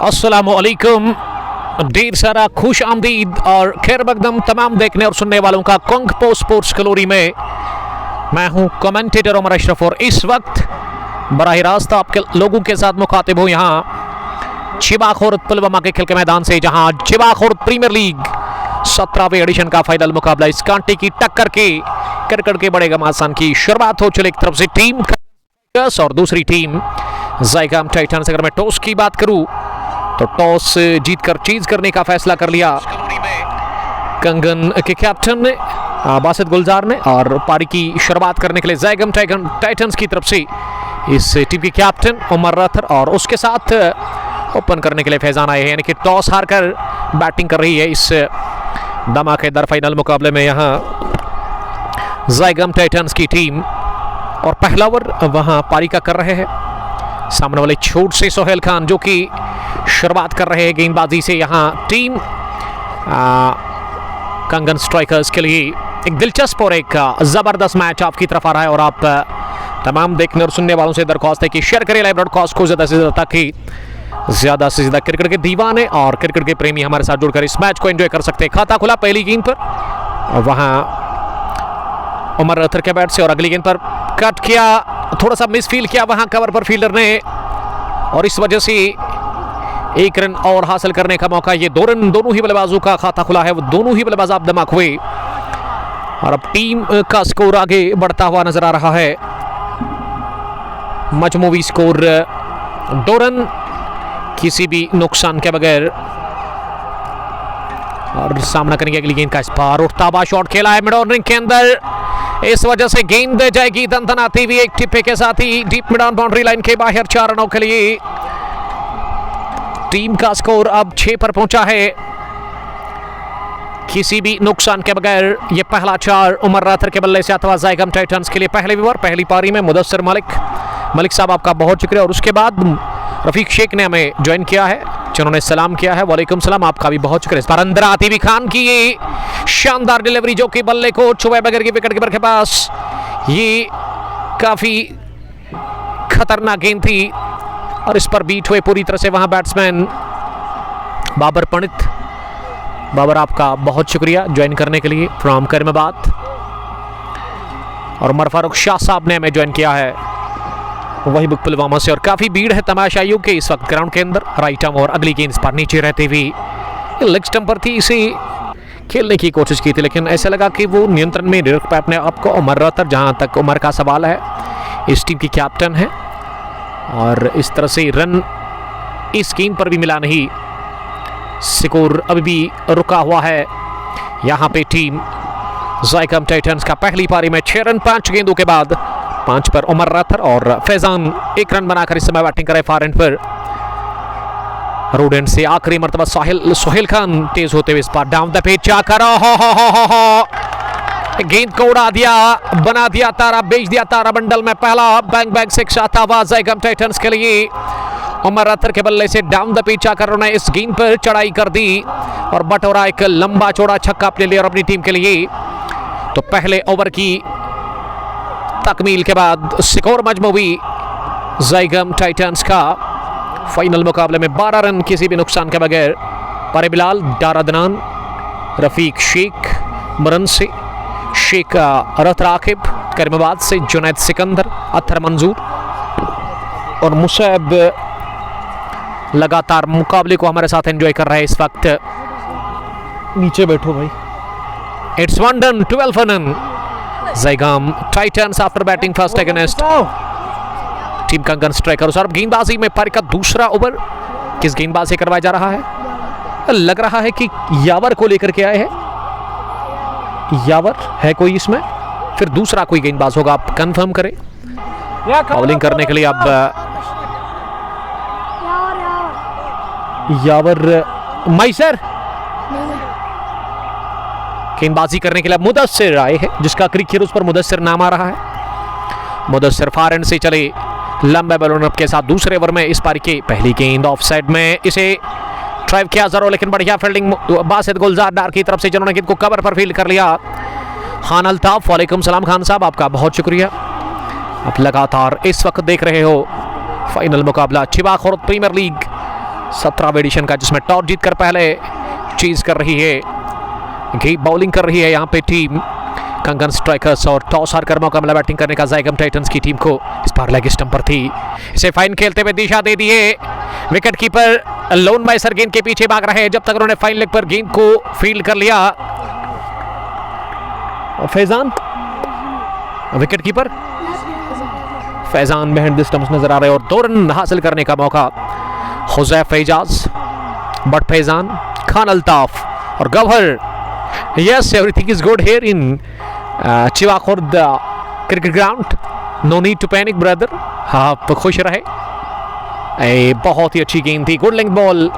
अस्सलामुअलैकुम, ढेर सारा खुश आमदीद और खैर मकदम तमाम देखने और सुनने वालों का कुंग पो स्पोर्ट्स ग्लोरी में मैं हूं कमेंटेटर उमर अशरफ और इस वक्त बराह रास्त आपके लोगों के साथ मुखातिब हूं यहाँ चिबा खुर्द पुलवामा के खेल के मैदान से, जहां चिबा खुर्द प्रीमियर लीग 17वें एडिशन का फाइनल मुकाबला इस कांटे की टक्कर के क्रिकेट के बड़े घमासान की शुरुआत हो चली। एक तरफ से टीम और दूसरी टीम ज़ायगम टाइटंस। अगर मैं टॉस की बात करूं तो टॉस जीतकर चीज करने का फैसला कर लिया कंगन के कैप्टन ने, बासित गुलजार ने, और पारी की शुरुआत करने के लिए ज़ायगम टाइटंस की तरफ से इस टीम के कैप्टन उमर रथर और उसके साथ ओपन करने के लिए फैजान आए हैं, यानी कि टॉस हारकर बैटिंग कर रही है इस धमाकेदार फाइनल मुकाबले में यहाँ ज़ायगम टाइटंस की टीम। और पहला ओवर वहाँ पारी का कर रहे हैं सामने वाले छोट से सोहेल खान, जो कि शुरुआत कर रहे हैं गेंदबाजी से। यहाँ टीम कंगन स्ट्राइकर्स के लिए एक दिलचस्प और एक ज़बरदस्त मैच आपकी तरफ आ रहा है और आप तमाम देखने और सुनने वालों से दरख्वास्त है कि शेयर करें लाइव ब्रॉडकास्ट को ज़्यादा से ज़्यादा, ताकि ज़्यादा से ज़्यादा क्रिकेट के दीवाने और क्रिकेट के प्रेमी हमारे साथ जुड़कर इस मैच को एंजॉय कर सकते हैं। खाता खुला पहली गेंद पर, वहाँ उमर रथर के बैट से, और अगली गेंद पर कट किया, थोड़ा सा मिसफील किया वहाँ कवर पर फील्डर ने, और इस वजह से एक रन और हासिल करने का मौका। ये दो रन दोनों ही बल्लेबाजों का खाता खुला है, वो दोनों ही बल्लेबाज आप धमाक हुए और अब टीम का स्कोर आगे बढ़ता हुआ नजर आ रहा है। मजमूवी स्कोर 2 रन किसी भी नुकसान के बगैर। और सामना करेंगे अगली गेंद का, इस पार उठता हुआ शॉट खेला है मिड ऑन रिंग के अंदर, इस वजह से गेंद जाएगी दंदनाती हुई एक टिप्पे के साथ ही deep mid on boundary line के बाहर 4 रनों के लिए। टीम का स्कोर अब 6 पर पहुंचा है किसी भी नुकसान के बगैर। ये पहला 4 उमर रथर के बल्ले से आता हुआ ज़ायगम टाइटंस के लिए पहले ओवर पहली पारी में। मुदस्सिर मलिक साहब आपका बहुत शुक्रिया, और उसके बाद रफीक शेख ने हमें ज्वाइन किया है जिन्होंने सलाम किया है। वालेकुम सलाम, आपका भी बहुत शुक्रिया। इस बार अंदर आती हुई खान की ये शानदार डिलीवरी, जो कि बल्ले को छुए बगैर की विकेट कीपर के पास, ये काफी खतरनाक गेंद थी और इस पर बीट हुए पूरी तरह से वहां बैट्समैन बाबर पंडित। बाबर आपका बहुत शुक्रिया ज्वाइन करने के लिए फ्रॉम करीमाबाद। और उमर फारूक शाह साहब ने हमें ज्वाइन किया है वही बुक पुलवामा से। और काफी भीड़ है तमाशाइयों के इस वक्त ग्राउंड के अंदर। राइट आर्म और अगली गेंद इस पर नीचे रहते हुए लेग स्टंप पर थी, इसे खेलने की कोशिश की थी, लेकिन ऐसा लगा कि वो नियंत्रण में रख पाए अपने आप को। उमर रथर, जहां तक उमर का सवाल है, इस टीम की कैप्टन है और इस तरह से रन इस गेंद पर भी मिला नहीं। स्कोर अभी भी रुका हुआ है यहाँ पे टीम ज़ायगम टाइटंस का। पहली पारी में 6 रन 5 गेंदों के बाद 5 पर उमर रथर और फैजान 1 रन बनाकर इस समय बैटिंग करे फार एंड पर। रोड एंड से आखिरी मरतबा सोहेल खान तेज होते हुए इस बार डाउन द पिच आकर गेंद को उड़ा दिया, बना दिया तारा, बेच दिया तारा बंडल में। पहला बैंग बैंग सिक्स आता हुआ ज़ायगम टाइटंस के लिए। उमर रथर के बल्ले से डाउन द पिच आकर उन्होंने इस गेंद पर चढ़ाई कर दी और बटोरा एक लंबा चौड़ा छक्का अपने लिए और अपनी टीम के लिए। तो पहले ओवर की तकमील के बाद स्कोर मजमूवी ज़ायगम टाइटंस का फाइनल मुकाबले में 12 रन किसी भी नुकसान के बगैर। पारे बिलाल, डारा दनान, रफीक शेख मरन से, शेख रथ राकिब करीमाबाद से, जुनैद सिकंदर, अत्थर मंजूर और मुसैब लगातार मुकाबले को हमारे साथ एंजॉय कर रहे हैं इस वक्त। नीचे बैठो भाई। It's 1 done 12 run Zaigam Titans after batting first against team Kangan Strikers. और गेंदबाजी में पारी का दूसरा ओवर किस गेंदबाज से करवाया जा रहा है? लग रहा है कि यावर को लेकर के आए हैं। यावर है कोई इसमें, फिर दूसरा कोई गेंदबाज होगा, आप कंफर्म करें। बॉलिंग करने के लिए अब यावर मैसर, गेंदबाजी करने के लिए मुदस्सिर आए हैं, जिसका क्रिकेट उस पर मुदस्सिर नाम आ रहा है। मुदस्सिर फार एंड से चले लंबे बॉलर के साथ दूसरे ओवर में इस पारी की पहली गेंद ऑफ साइड में, इसे ड्राइव किया जरूर, लेकिन बढ़िया फील्डिंग बासित गुलजार डार की तरफ से, जिन्होंने गेंद को कवर पर फील्ड कर लिया। खान अल्ताफ, वालेकुम सलाम खान साहब, आपका बहुत शुक्रिया। आप लगातार इस वक्त देख रहे हो फाइनल मुकाबला चिबा खुर्द प्रीमियर लीग 17वां एडिशन का, जिसमें टॉस जीतकर पहले चीज कर रही है, बॉलिंग कर रही है यहाँ पे टीम कंगन स्ट्राइकर्स, और टॉस हार कर मौका मिला बैटिंग करने का ज़ाइगम टाइटंस की टीम को। इस बार लेग स्टंप पर थी, इसे फाइन खेलते हुए दिशा दे दिए विकेट कीपर लोन बाइसर गेंद के पीछे भाग रहे हैं जब तक उन्होंने फाइन लेग पर गेंद को फील्ड कर लिया। और Faizan wicket keeper Faizan behind the stumps नजर आ रहे हैं और 2 रन हासिल करने का मौका हुज़ैफ एजाज, बट फैजान, खान अल्ताफ और Gauhar. Yes, everything is good here in Chiwa Khurd cricket ground, no need to panic brother. आप खुश रहे, बहुत ही अच्छी गेंद थी, गुड लेंथ बॉल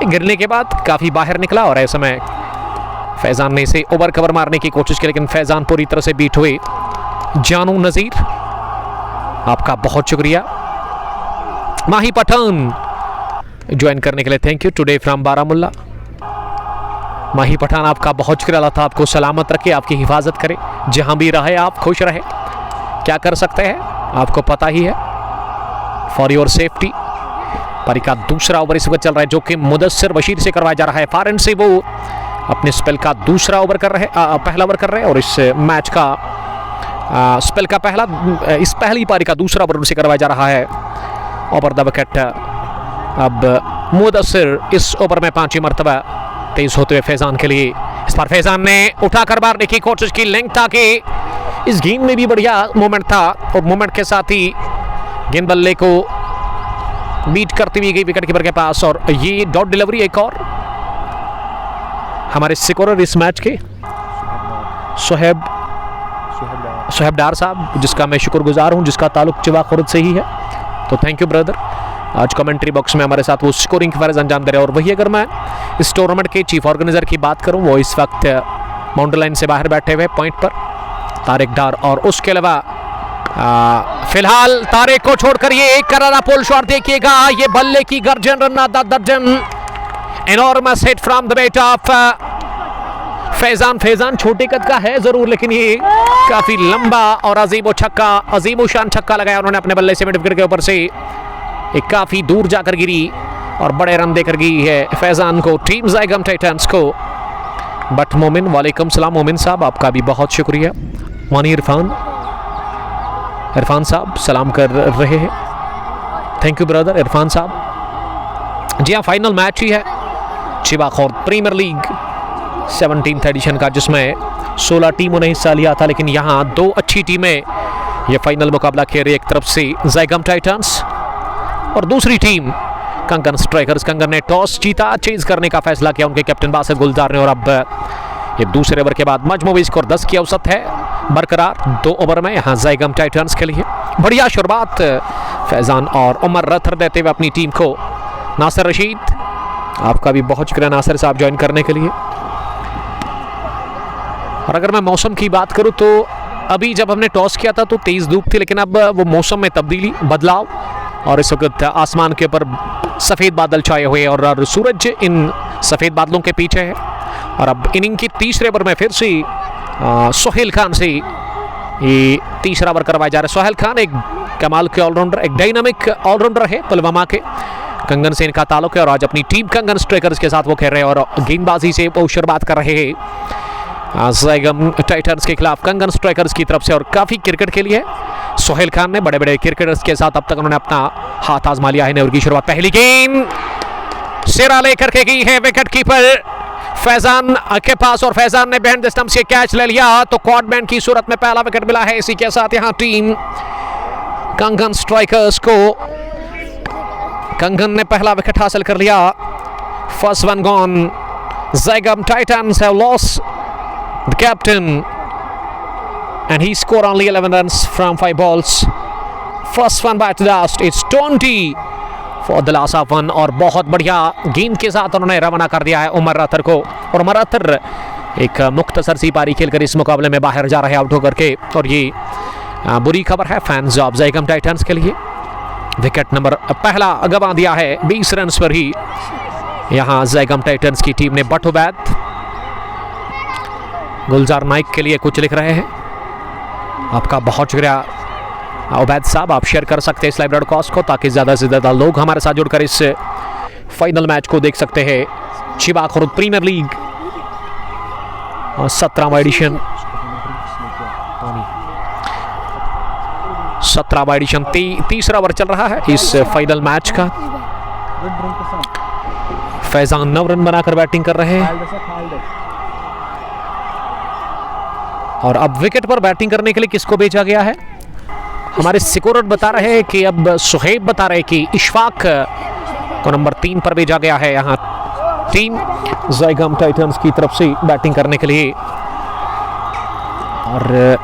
गिरने के बाद काफी बाहर निकला और ऐसे में फैजान ने इसे ओवर कवर मारने की कोशिश की, लेकिन फैजान पूरी तरह से बीट हुए। जानू नजीर, आपका बहुत शुक्रिया। माही पठान ज्वाइन करने के लिए thank you today from Baramulla. Mahi Pathan, आपका बहुत शुक्रिया। अल्लाह ताला आपको सलामत रखे, आपकी हिफाजत करे, जहां भी रहे आप खुश रहे। क्या कर सकते हैं आपको पता ही है, फॉर योर सेफ्टी। पारी का दूसरा ओवर इस वक्त चल रहा है जो कि मुदस्सिर बशीर से करवाया जा रहा है। फॉरन से वो अपने स्पेल का दूसरा ओवर कर रहे, पहला ओवर कर रहे हैं और इस मैच का स्पेल का इस पहली पारी का दूसरा ओवर उनसे करवाया जा रहा है। ओवर द विकेट अब मुदस्सिर इस ओवर में 5वीं मरतबा तेज होते हुए फैजान के लिए। इस बार फैजान ने उठाकर मारने की कोशिश की, लेंथ था कि इस गेंद में भी बढ़िया मोमेंट था और मोमेंट के साथ ही गेंद बल्ले को बीट करती हुई गई विकेट कीपर के पास। और ये डॉट डिलीवरी एक और हमारे स्कोरर इस मैच के सोहेब डार साहब, जिसका मैं शुक्रगुजार हूं, जिसका ताल्लुक चिवा खुर्द से ही है, तो थैंक यू ब्रदर। आज कमेंट्री बॉक्स में हमारे साथ वो स्कोरिंग की फर्ज अंजाम दे रहे हैं। और वही अगर मैं इस टूर्नामेंट के चीफ ऑर्गेनाइजर की बात करूं, वो इस वक्त बाउंड्री लाइन से बाहर बैठे हुए पॉइंट पर तारिक डार, और उसके अलावा फिलहाल तारिक को छोड़कर ये एक करारा पोल शॉट देखिएगा, ये बल्ले की गर्जन, रन आधा दर्जन, enormous hit from the bat of Faizan छोटे कद का है जरूर, लेकिन ये काफी लंबा और अजीमो शान छक्का लगाया उन्होंने अपने बल्ले से मिड विकेट के ऊपर से। एक काफी दूर जाकर गिरी और बड़े रन देकर गई है फैजान को टीम ज़ाइगम टाइटंस को। बट मोमिन, वालेकुम सलाम मोमिन साहब, आपका भी बहुत शुक्रिया। वानी इरफान साहब सलाम कर रहे हैं, थैंक यू ब्रदर इरफान साहब। जी हाँ, फाइनल मैच ही है Chiwa Khurd Premier League 17th edition का, जिसमें 16 टीमों ने हिस्सा लिया था, लेकिन यहाँ 2 अच्छी टीमें ये फाइनल मुकाबला खेल रही। एक तरफ से ज़ाइगम टाइटंस और दूसरी टीम कंगन स्ट्राइकर्स। कंगन ने टॉस जीता, चेज करने का फैसला किया उनके कैप्टन बासित गुलजार ने, और अब ये दूसरे ओवर के बाद मजमूई स्कोर 10 की औसत है बरकरार 2 ओवर में यहाँ ज़ाइगम टाइटंस के लिए। बढ़िया शुरुआत फैजान और उमर रथर देते हुए अपनी टीम को। नासिर रशीद, आपका भी बहुत शुक्रिया नासिर साहब ज्वाइन करने के लिए। और अगर मैं मौसम की बात करूं तो अभी जब हमने टॉस किया था तो तेज धूप थी, लेकिन अब वो मौसम में तब्दीली, बदलाव, और इस वक्त आसमान के ऊपर सफ़ेद बादल छाए हुए और सूरज इन सफ़ेद बादलों के पीछे है। और अब इनिंग की तीसरे ओवर में फिर से सोहेल खान से ये तीसरा ओवर करवाया जा रहा है। सोहेल खान एक कमाल के ऑलराउंडर, एक डायनामिक ऑलराउंडर है, पुलवामा के कंगन से इनका ताल्लुक है और आज अपनी टीम कंगन स्ट्राइकर्स के साथ वो खेल रहे हैं और गेंदबाजी से वो शुरुआत कर रहे हैं ज़ाइगम टाइटंस के खिलाफ कंगन स्ट्राइकर्स की तरफ से। और काफ़ी क्रिकेट के लिए सोहेल खान ने बड़े बड़े क्रिकेटर्स के साथ अब तक उन्होंने अपना हाथ आजमा लिया है। उनकी शुरुआत पहली गेंद सिरा लेकर के गई है विकेट कीपर फैजान के पास और फैजान ने बिहाइंड द स्टंप से कैच ले लिया, तो क्वाडमैन की सूरत में पहला विकेट मिला है। इसी के साथ यहां टीम कंगन स्ट्राइकर्स को कंगन ने पहला विकेट हासिल कर लिया। First one gone, Zaigam Titans have lost the captain and he scored only 11 runs from 5 balls. First one by last, it's 20 for the last of one और बहुत बढ़िया गेंद के साथ उन्होंने रवाना कर दिया है उमर रथर को। और उमर रथर एक मुख्तसर सी पारी खेलकर इस मुकाबले में बाहर जा रहे हैं आउट होकर के, और ये बुरी खबर है फैंस ऑफ ज़ाइगम टाइटंस के लिए। विकेट नंबर पहला गंवा दिया है 20 रन पर ही यहाँ ज़ाइगम टाइटंस की टीम ने। बट उबैद गुलजार नाइक के लिए कुछ लिख रहे हैं, आपका बहुत शुक्रिया उबैद साहब। आप शेयर कर सकते हैं इस लाइव ब्रॉडकास्ट को ताकि ज़्यादा से ज़्यादा लोग हमारे साथ जुड़कर इस फाइनल मैच को देख सकते हैं। चिवा खुर्द प्रीमियर लीग 17वां एडिशन, 17वां एडिशन, तीसरा ओवर चल रहा है इस फाइनल मैच का। फैजान 9 रन बनाकर बैटिंग कर रहे हैं और अब विकेट पर बैटिंग करने के लिए किसको भेजा गया है? हमारे स्कोरर बता रहे हैं कि अब सुहेब बता रहे हैं कि इशफाक को नंबर 3 पर भेजा गया है। यहाँ टीम ज़ाइगम टाइटंस की तरफ से बैटिंग करने के लिए। और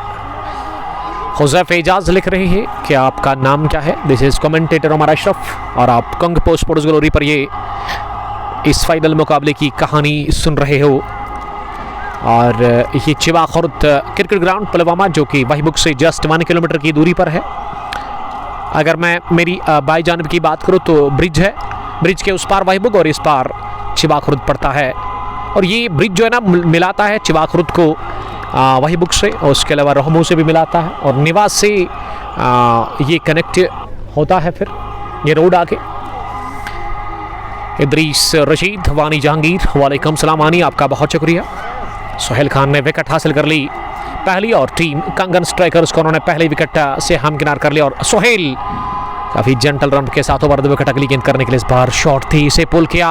हुज़ैफ एजाज लिख रहे हैं कि आपका नाम क्या है? This is commentator Umar Ashraf और आप कंग पोस्ट स्पोर्ट्स ग्लोरी पर ये इस फाइनल मुकाबले की कहानी सुन रहे हो। और ये चिवा खुर्द क्रिकेट ग्राउंड पुलवामा, जो कि वहीबुक से जस्ट 1 किलोमीटर की दूरी पर है। अगर मैं मेरी बाई जानिब की बात करूँ तो ब्रिज है, ब्रिज के उस पार वहीबुक और इस पार चिवा खुर्द पड़ता है। और ये ब्रिज जो है ना मिलाता है चिवा खुर्द को वहीबुक से, और उसके अलावा रहमू से भी मिलाता है, और निवास से ये कनेक्ट होता है फिर ये रोड आके। इदरीस रशीद, वानी जहांगीर, वालेकुम सलाम वानी, आपका बहुत शुक्रिया। सोहेल खान ने विकेट हासिल कर ली पहली, और टीम कंगन स्ट्राइकर्स को उन्होंने पहले विकेट से हमकिनार कर लिया। और सोहेल काफ़ी जेंटल रन के साथ ओवर 2 विकेट अगली गेंद करने के लिए इस बार शॉट थी, इसे पुल किया,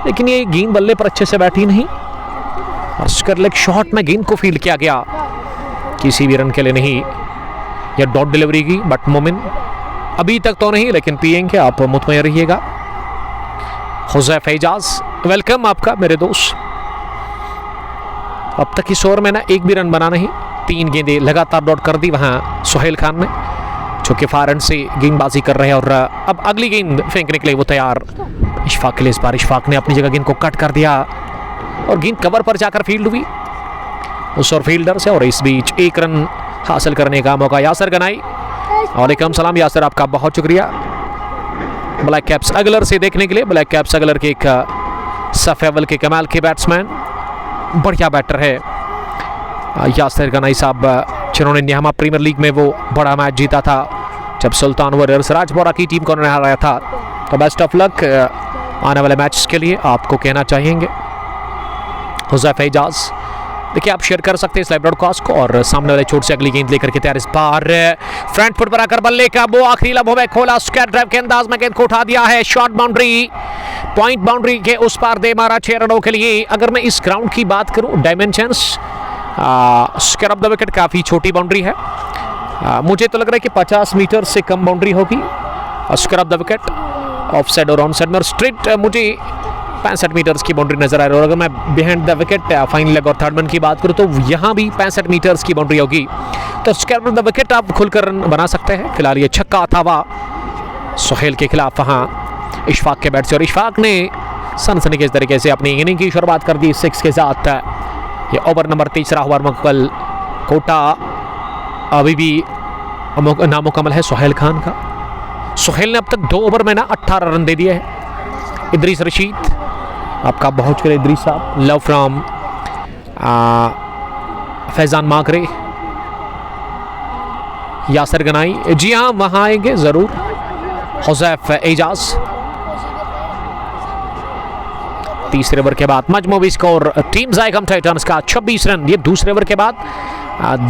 लेकिन ये गेंद बल्ले पर अच्छे से बैठी नहीं और स्क्वायर लेग शॉट में गेंद को फील्ड किया गया, किसी भी रन के लिए नहीं। यह डॉट डिलीवरी की, बट मोमिन अभी तक तो नहीं, लेकिन पिएंगे, आप मुतमईन रहिएगा। हुज़ैफ एजाज, वेलकम आपका मेरे दोस्त। अब तक इस ओवर में ना एक भी रन बना नहीं, 3 गेंदें लगातार डॉट कर दी वहाँ सोहेल खान ने, जो कि फार एंड से गेंदबाजी कर रहे हैं। और अब अगली गेंद फेंकने के लिए वो तैयार इशफाक के लिए। इस बार इशफाक ने अपनी जगह गेंद को कट कर दिया और गेंद कवर पर जाकर फील्ड हुई उस और फील्डर से, और इस बीच 1 रन हासिल करने का मौका यासर गनाई। वालेकुम सलाम यासर, आपका बहुत शुक्रिया ब्लैक कैप्स अगलर से देखने के लिए। ब्लैक कैप्स अगलर के एक सफ़े अव्वल के कमाल के बैट्समैन, बढ़िया बैटर है यासर गनाई साहब, जिन्होंने नियामा प्रीमियर लीग में वो बड़ा मैच जीता था जब सुल्तान वारियर्स राजपुरा की टीम को उन्होंने हराया था। तो बेस्ट ऑफ लक आने वाले मैच के लिए आपको कहना चाहेंगे। हुज़ैफ एजाज, देखिए आप शेयर कर सकते हैं इस लाइव ब्रॉडकास्ट को। और सामने वाले छोर से अगली गेंद लेकर के तैयार, इस बार फ्रंट फुट पर आकर बल्ले का वो आखिरी लम्हों में खोला, स्क्वायर ड्राइव के अंदाज में गेंद को उठा दिया है, शॉर्ट बाउंड्री, पॉइंट बाउंड्री के उस पार दे मारा 6 रनों के लिए। अगर मैं इस ग्राउंड की बात करूं, dimensions square of the wicket काफ़ी छोटी बाउंड्री है, मुझे तो लग रहा है कि 50 मीटर से कम बाउंड्री होगी square of the wicket, of side और ऑन साइड में। और स्ट्रेट मुझे 65 मीटर्स की बाउंड्री नजर आ रही है। और अगर मैं behind the wicket fine leg और थर्ड मैन की बात करूं तो यहाँ भी 65 मीटर्स की बाउंड्री होगी। तो स्क्वायर ऑफ द विकेट आप खुलकर रन बना सकते हैं। फिलहाल ये छक्का था वह सोहेल के खिलाफ वहाँ इशफाक के बैट से, और इशफाक ने सनसनी के इस तरीके से अपनी इनिंग की शुरुआत कर दी 6 के साथ। ये ओवर नंबर 3 ओवर मुकम्मल, कोटा अभी भी नामुकम्मल है सोहेल खान का। सोहेल ने अब तक 2 ओवर में ना 18 रन दे दिए हैं। इदरीस रशीद, आपका बहुत शुक्रिया इदरीस साहब। लव फ्रॉम फैजान माकरे, यासर गनाई, जी हाँ वहाँ आएंगे ज़रूर। हुज़ैफ एजाज, तीसरे ओवर के बाद मजमूवी स्कोर टीम ज़ाइगम टाइटंस का 26 रन। ये दूसरे ओवर के बाद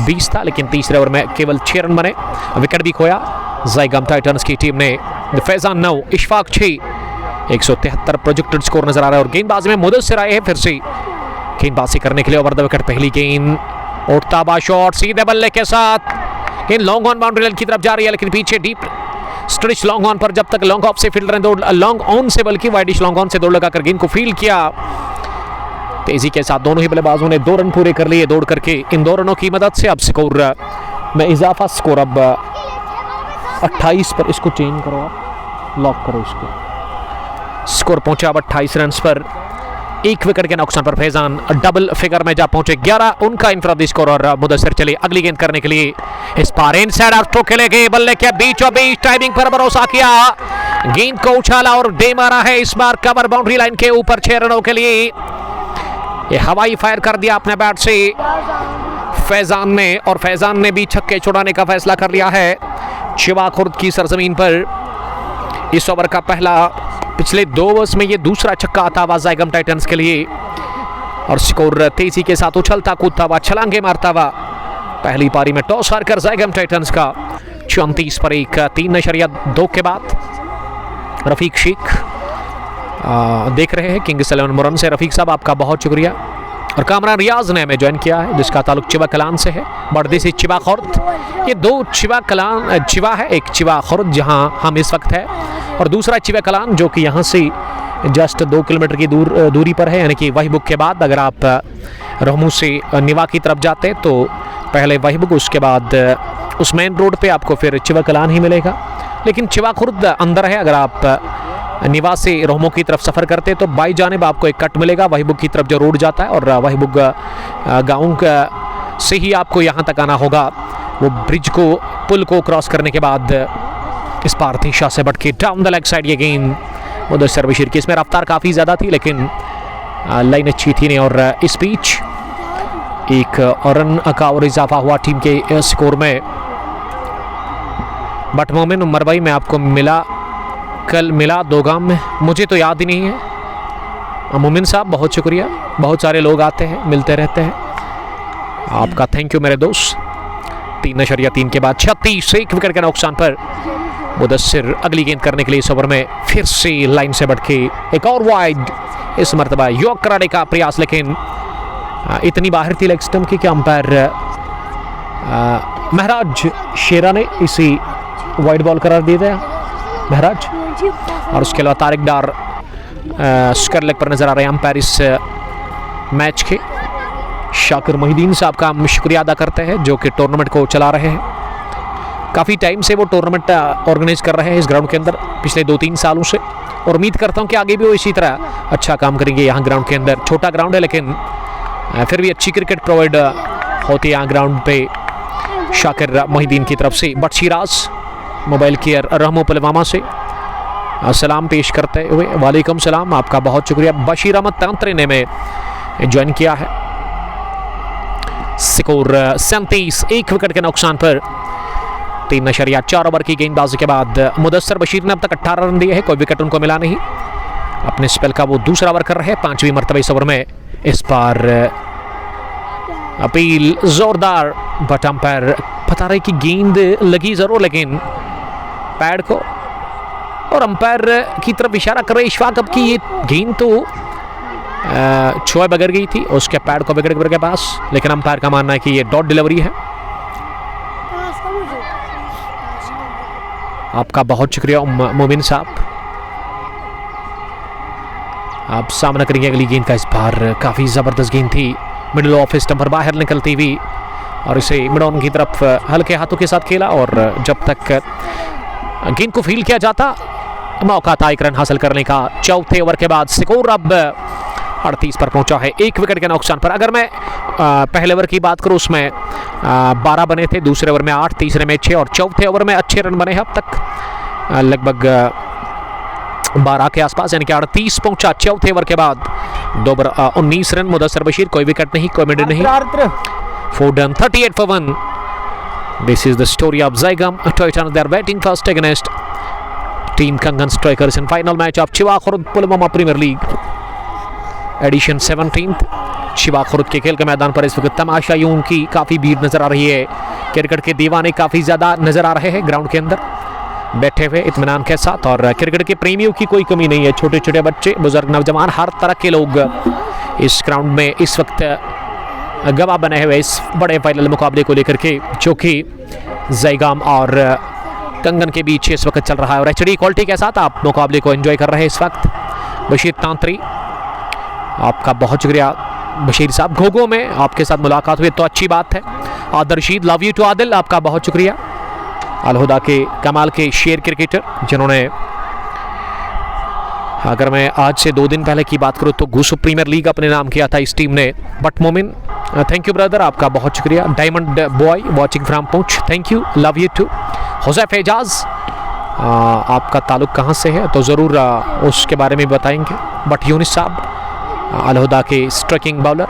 20 था, लेकिन तीसरे ओवर में केवल 6 रन बने, विकेट भी खोया ज़ाइगम टाइटंस की टीम ने। फैजान 9, इशफाक 6, 173 प्रोजेक्टेड स्कोर नजर आ रहा है। और गेंदबाजी में मुदस्सिर आए हैं फिर से गेंदबाजी करने के लिए। ओवर द विकेट पहली गेंद, उठता बा शॉट सीधे बल्ले के साथ, गेंद लॉन्ग ऑन बाउंड्री लाइन की तरफ जा रही है, लेकिन पीछे डीप स्ट्रेच लॉन्ग ऑन पर, जब तक लॉन्ग ऑफ से फील्डर ने दौड़, लॉन्ग ऑन से बल्कि वाइडिश लॉन्ग ऑन से दौड़ लगाकर गेंद को फील्ड किया तेजी के साथ। दोनों ही बल्लेबाजों ने 2 रन पूरे कर लिए दौड़ करके। इन 2 रनों की मदद से अब स्कोर में इजाफा, स्कोर अब 28 पर, इसको चेंज करो आप, लॉक करो इसको, स्कोर पहुंचा अब 28 रन पर। 1 विकेट के नुकसान पर फैजान डबल फिगर में जा पहुंचे, 11 उनका इंफरादी स्कोर। और मुदस्सिर चले अगली गेंद करने के लिए, इस बार इनसाइड आउट स्ट्रोक खेले गए, बल्ले के बीचों बीच टाइमिंग पर भरोसा किया, गेंद को उछाला और दे मारा है इस बार कवर बाउंड्री लाइन के ऊपर 6 रनों के लिए। ये हवाई फायर कर दिया अपने बैट से फैजान ने, और फैजान ने भी छक्के छुड़ाने का फैसला कर लिया है चिवा खुर्द की सरजमीन पर। इस ओवर का पहला पिछले 2 ओवर्स में ये दूसरा छक्का आता हुआ ज़ाइगम टाइटंस के लिए और स्कोर तेजी के साथ उछलता कूदता हुआ छलांगे मारता हुआ पहली पारी में टॉस हारकर ज़ाइगम टाइटंस का 34 पर 1 3.2 के बाद रफीक शेख देख रहे हैं किंग्स 11 मुरन से। रफीक साहब आपका बहुत शुक्रिया। और कामरान रियाज ने हमें ज्वाइन किया है जिसका ताल्लुक चिवा कलान से है, बर्दी से चिवा खुर्द। ये 2 चिवा कलान चिवा है, एक चिवा खुर्द जहां हम इस वक्त है और दूसरा चिवा कलान जो कि यहां से जस्ट 2 किलोमीटर की दूरी पर है, यानी कि वहीबुक के बाद अगर आप रहमू से निवा की तरफ जाते हैं तो पहले वहीबुक, उसके बाद उस मेन रोड पे आपको फिर चिवा कलान ही मिलेगा। लेकिन चिवा खुर्द अंदर है। अगर आप निवा से रहमू की तरफ सफ़र करते हैं तो बाई जानिब आपको एक कट मिलेगा वहीबुक की तरफ जो रोड जाता है, और वहीबुक गाँव से ही आपको यहाँ तक आना होगा। वो ब्रिज को, पुल को क्रॉस करने के बाद इस पार थी शाह से बट के डाउन द लेग साइड ये गेंद मुदस्सिर बशीर की। इसमें रफ्तार काफ़ी ज़्यादा थी लेकिन लाइन अच्छी थी नहीं। और इस बीच एक रन का और इजाफा हुआ टीम के स्कोर में। बट मोमिन उमर भाई मैं आपको कल मिला दोगाम में, मुझे तो याद ही नहीं है। मोमिन साहब बहुत शुक्रिया, बहुत सारे लोग आते हैं मिलते रहते हैं, आपका थैंक यू मेरे दोस्त। 3.3 के बाद 36 1 विकेट के नुकसान पर मुदस्सिर अगली गेंद करने के लिए इस ओवर में फिर से लाइन से बढ़ के एक और वाइड, इस मरतबा यॉर्क कराने का प्रयास लेकिन इतनी बाहर थी लेग स्टंप की कि अंपायर महराज शेरा ने इसी वाइड बॉल करार दे दिया महराज। और उसके अलावा तारिक डार स्क्वायर लेग पर नजर आ रहे हैं अंपायर इस मैच के। शाकिर मोहिद्दीन साहब का हम शुक्रिया अदा करते हैं जो कि टूर्नामेंट को चला रहे हैं। काफ़ी टाइम से वो टूर्नामेंट ऑर्गेनाइज कर रहे हैं इस ग्राउंड के अंदर पिछले 2-3 सालों से, और उम्मीद करता हूं कि आगे भी वो इसी तरह अच्छा काम करेंगे। यहाँ ग्राउंड के अंदर छोटा ग्राउंड है लेकिन फिर भी अच्छी क्रिकेट प्रोवाइड होती है यहाँ ग्राउंड पे शाकिर मोहिद्दीन की तरफ से। बट शिराज मोबाइल केयर रहमो पुलवामा से सलाम पेश करते हुए वालेकुम सलाम, आपका बहुत शुक्रिया। बशीर अहमद तांत्रे ने में ज्वाइन किया है। स्कोर 37 1 विकेट के नुकसान पर 3.4 ओवर की गेंदबाजी के बाद मुदस्सिर बशीर ने अब तक 18 रन दिए हैं, कोई विकेट उनको मिला नहीं। अपने स्पेल का वो दूसरा ओवर कर रहे हैं, 5वीं मरतबा इस ओवर में। इस बार अपील जोरदार, बट अंपायर बता रहे कि गेंद लगी जरूर लेकिन पैड को, और अंपायर की तरफ इशारा कर रहे इशफाक अब की ये गेंद तो छुए बगैर गई थी, उसके पैड को विकेट के पास, लेकिन अंपायर का मानना है कि ये डॉट डिलीवरी है। आपका बहुत शुक्रिया मोमिन साहब, आप सामना करेंगे अगली गेंद का। इस बार काफ़ी ज़बरदस्त गेंद थी, मिडिल ऑफ स्टंप पर बाहर निकलती हुई और इसे मिड ऑन की तरफ हल्के हाथों के साथ खेला, और जब तक गेंद को फील किया जाता मौका था एक रन हासिल करने का। चौथे ओवर के बाद स्कोर अब 38 पर पहुंचा है 1 विकेट के नुकसान पर। अगर मैं पहले ओवर की बात करूं उसमें 12 बने थे, दूसरे ओवर में 8, तीसरे में 6 और चौथे ओवर में अच्छे रन बने हैं अब तक लगभग 12 के आसपास, यानी कि 38 पहुंचा चौथे ओवर के बाद। 2 ओवर 19 रन, मुदस्सिर बशीर कोई विकेट नहीं, कोई मिड नहीं, 4 done, 38 for 1। This is the story of Zyagam Titans. They are batting first against Team Kangan Strikers in final match of Chiwa Khurd Pulwama Premier League edition 17। Shiva Khurd के खेल के मैदान पर इस वक्त तमाशाइयों की काफ़ी भीड़ नज़र आ रही है। क्रिकेट के दीवाने काफ़ी ज़्यादा नज़र आ रहे हैं ग्राउंड के अंदर बैठे हुए इत्मीनान के साथ, और क्रिकेट के प्रेमियों की कोई कमी नहीं है। छोटे छोटे बच्चे, बुजुर्ग, नौजवान, हर तरह के लोग इस ग्राउंड में इस वक्त गवाह बने हुए इस बड़े फाइनल मुकाबले को लेकर के, जो कि ज़ाइगम और कंगन के बीच इस वक्त चल रहा है। और HD क्वालिटी के साथ आप मुकाबले को एंजॉय कर रहे हैं इस वक्त। बशीर तांत्री, आपका बहुत शुक्रिया बशीर साहब। घोघो में आपके साथ मुलाकात हुई तो अच्छी बात है। Adil Rashid, love you too Adil, आपका बहुत शुक्रिया। अलहुदा के कमाल के शेर क्रिकेटर जिन्होंने, अगर मैं आज से 2 दिन पहले की बात करूं तो गुसु प्रीमियर लीग अपने नाम किया था इस टीम ने। बट मोमिन, थैंक यू ब्रदर, आपका बहुत शुक्रिया। Diamond boy watching from Poonch, thank you, love you too. Huzaif Ejaz, आपका ताल्लुक कहाँ से है तो ज़रूर उसके बारे में बताएंगे। बट यूनिस साहब, अलहुदा के स्ट्राइकिंग बॉलर,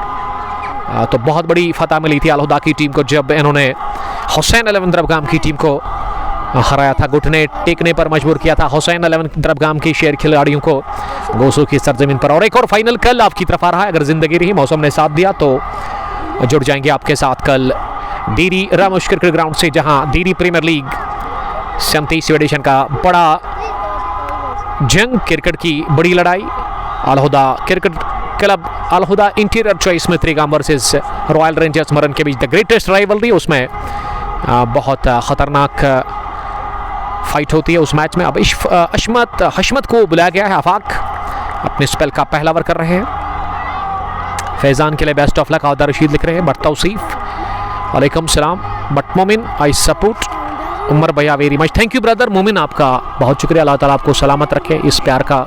तो बहुत बड़ी फतह मिली थी अलहुदा की टीम को जब इन्होंने हुसैन 11 दरबगाम की टीम को हराया था, घुटने टेकने पर मजबूर किया था हुसैन 11 दरबगाम के शेर खिलाड़ियों को गोसू की सरजमीन पर। और एक और फाइनल कल आपकी तरफ आ रहा है, अगर जिंदगी रही, मौसम ने साथ दिया तो जुड़ जाएंगे आपके साथ कल डीरी रामोश क्रिकेट ग्राउंड से, जहां डीरी प्रीमियर लीग 37वें एडिशन का बड़ा जंग, क्रिकेट की बड़ी लड़ाई, Al Huda cricket club Al Huda interior choice में त्रिगाम वर्सेस रॉयल रेंजर्स मरन के बीच द ग्रेटेस्ट राइवलरी। उसमें बहुत खतरनाक फाइट होती है उस मैच में। अब हशमत को बुलाया गया है, आफाक अपने स्पेल का पहला ओवर कर रहे हैं। फैजान के लिए बेस्ट ऑफ लक आउदा रशीद लिख रहे हैं, बट तौसीफ वालेकुम सलाम, बट मोमिन आई सपोर्ट उमर भैया very much. Thank you brother मोमिन, आपका बहुत शुक्रिया, अल्लाह ताला आपको सलामत रखे। इस प्यार का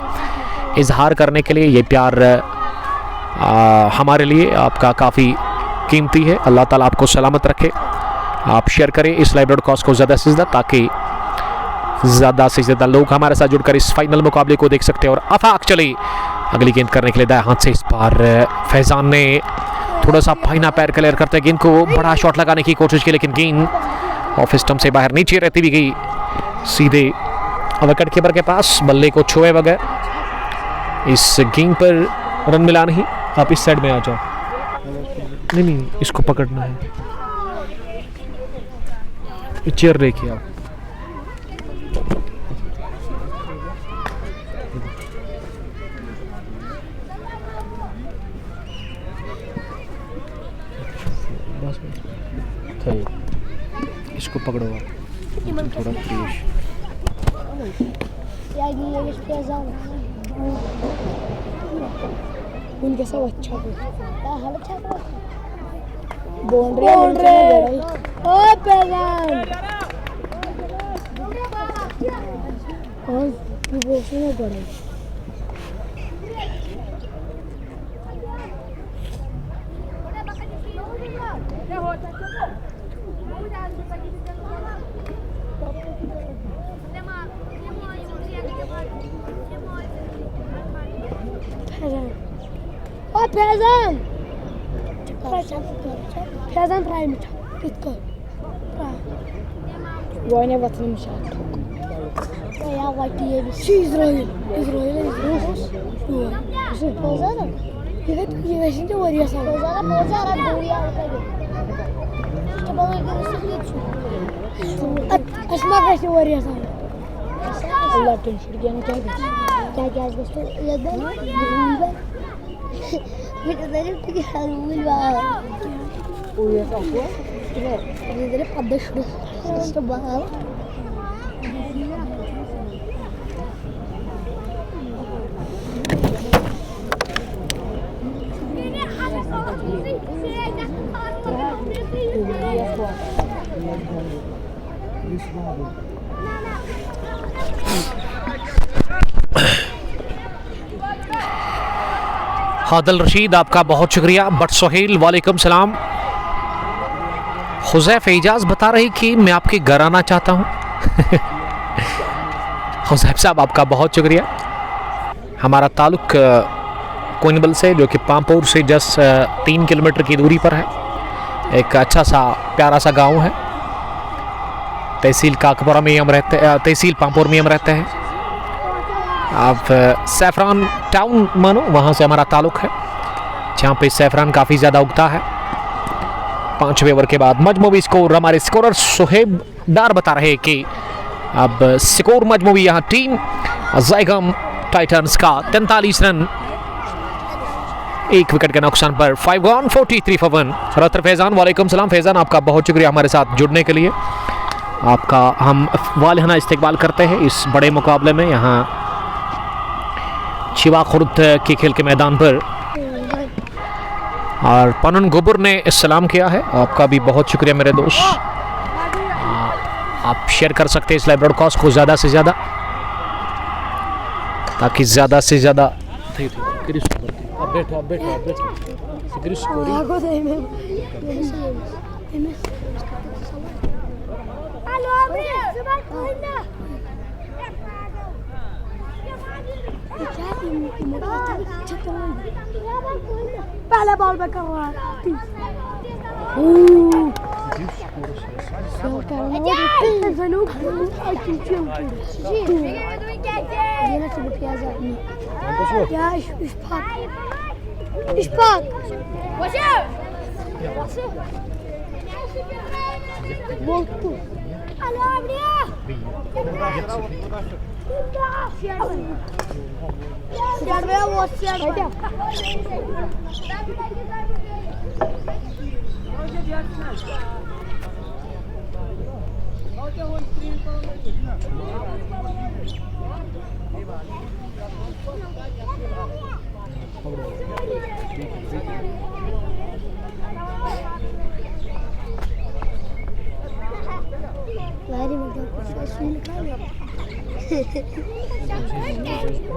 इजहार करने के लिए, ये प्यार हमारे लिए आपका काफ़ी कीमती है, अल्लाह ताला आपको सलामत रखे। आप शेयर करें इस लाइव ब्रॉडकास्ट को ज़्यादा से ज़्यादा, ताकि ज़्यादा से ज़्यादा लोग हमारे साथ जुड़कर इस फाइनल मुकाबले को देख सकते हैं। और आफाक चली अगली गेंद करने के लिए दाएं हाथ से, इस बार फैजान ने थोड़ा सा फाइना पैर क्लियर करते गेंद को बड़ा शॉट लगाने की कोशिश की, लेकिन गेंद ऑफ स्टंप से बाहर नीचे रहती भी गई सीधे विकेट कीपर के पास, बल्ले को छुए बगैर। इस गेंद पर रन मिला नहीं। आप इस साइड में आ जाओ, नहीं इसको पकड़ना है, चेयर लेके आओ। बस इसको पकड़ो आप थोड़ा प्लीज। उनके सब अच्छा बाउंड्री ओ पैगाम और वो सुनो बड़े फैजान फैजान प्राइम इसको वो ने वतन मशात या वाटी ये इजराइल फैजान ये तो ये वैसे तो वरिया सा फैजान बहुत सारा दूरिया तो अस्मा कैसे वरिया सा अल्लाह टेंशन क्या दोस्तों ये दे Betul-betul pergi halul bah. Oh ya apa? Betul-betul padas sudah coba. हादिल Rashid आपका बहुत शुक्रिया, बट सोहेल वालेकुम सलाम। हुज़ैफ एजाज बता रही कि मैं आपके घर आना चाहता हूँ। हुज़ैफ साहब आपका बहुत शुक्रिया। हमारा ताल्लुक कोइनबल से, जो कि पामपुर से जस्ट 3 किलोमीटर की दूरी पर है। एक अच्छा सा प्यारा सा गांव है, तहसील काकपुरा में हम रहते हैं, तहसील पामपुर में हम रहते हैं। आप सैफरान टाउन मानो, वहाँ से हमारा ताल्लुक़ है, जहाँ पे सैफरान काफ़ी ज़्यादा उगता है। 5वें ओवर के बाद मजमूवी स्कोर, हमारे स्कोरर सुहेब डार बता रहे कि अब स्कोर मजमूवी यहाँ टीम ज़ायगम टाइटन्स का 43 रन, 1 विकेट के नुकसान पर 5 गॉन 43 for 1। रतर फैज़ान वालेकुम सलाम। फैज़ान आपका बहुत शुक्रिया हमारे साथ जुड़ने के लिए, आपका हम वालिहाना इस्तकबाल करते हैं इस बड़े मुकाबले में। यहाँ शिवा खुर्द के खेल के मैदान पर, और पनन गोबर ने सलाम किया है, आपका भी बहुत शुक्रिया मेरे दोस्त। आप शेयर कर सकते हैं इस लाइव ब्रॉडकास्ट को ज़्यादा से ज़्यादा, ताकि ज़्यादा से ज़्यादा। आप बैठो पहला बॉल पे कर रहा है।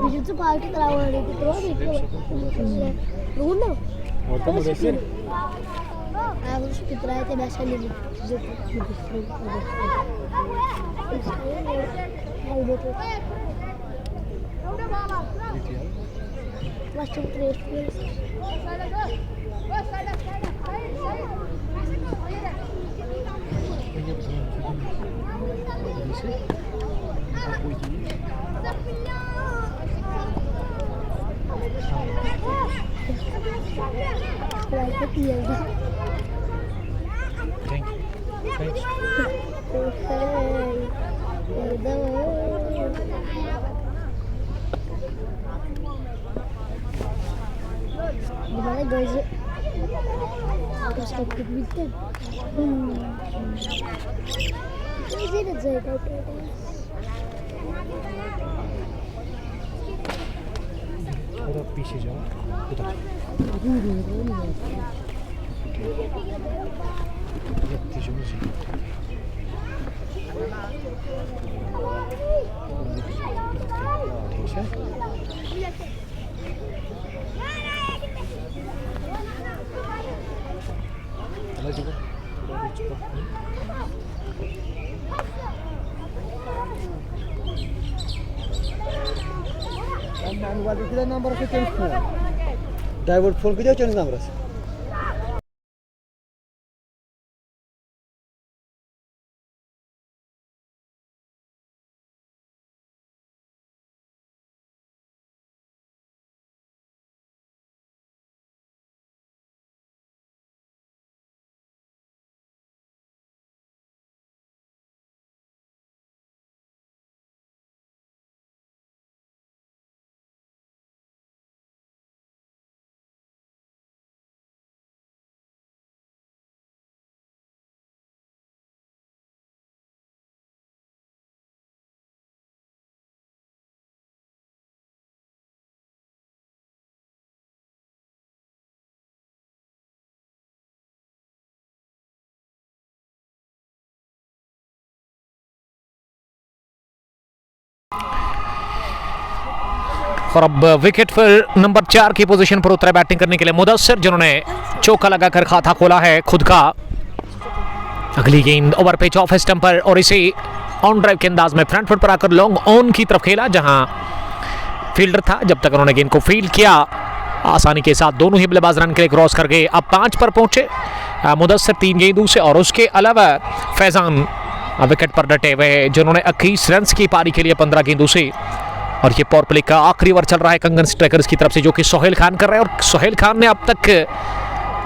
बिजूचं पार्टी करावं कितना ते बैसा ले Gimana guys? Terus kita bikin. Ini ada jaga थोड़ा पीछे जाओ उधर नंबर से चेंज फोन ड्राइवर फोन के चेंज नंबर से और अब विकेट पर नंबर 4 की पोजीशन पर उतरे बैटिंग करने के लिए मुदस्सिर, जिन्होंने चौका लगाकर खाता खोला है खुद का। अगली गेंद ओवर पिच ऑफ स्टंपर और इसे ऑन ड्राइव के अंदाज में फ्रंट फुट पर आकर लॉन्ग ऑन की तरफ खेला, जहां फील्डर था। जब तक उन्होंने गेंद को फील्ड किया, आसानी के साथ दोनों ही बल्लेबाज रन के लिए क्रॉस कर गए। अब 5 पर पहुंचे मुदस्सिर 3 गेंदों से, और उसके अलावा फैजान विकेट पर डटे हुए, जिन्होंने 21 रन की पारी के लिए 15 गेंदों से। और ये पावर प्ले का आखिरी ओवर चल रहा है कंगन स्ट्राइकर्स की तरफ से, जो कि सोहेल खान कर रहे हैं। और सोहेल खान ने अब तक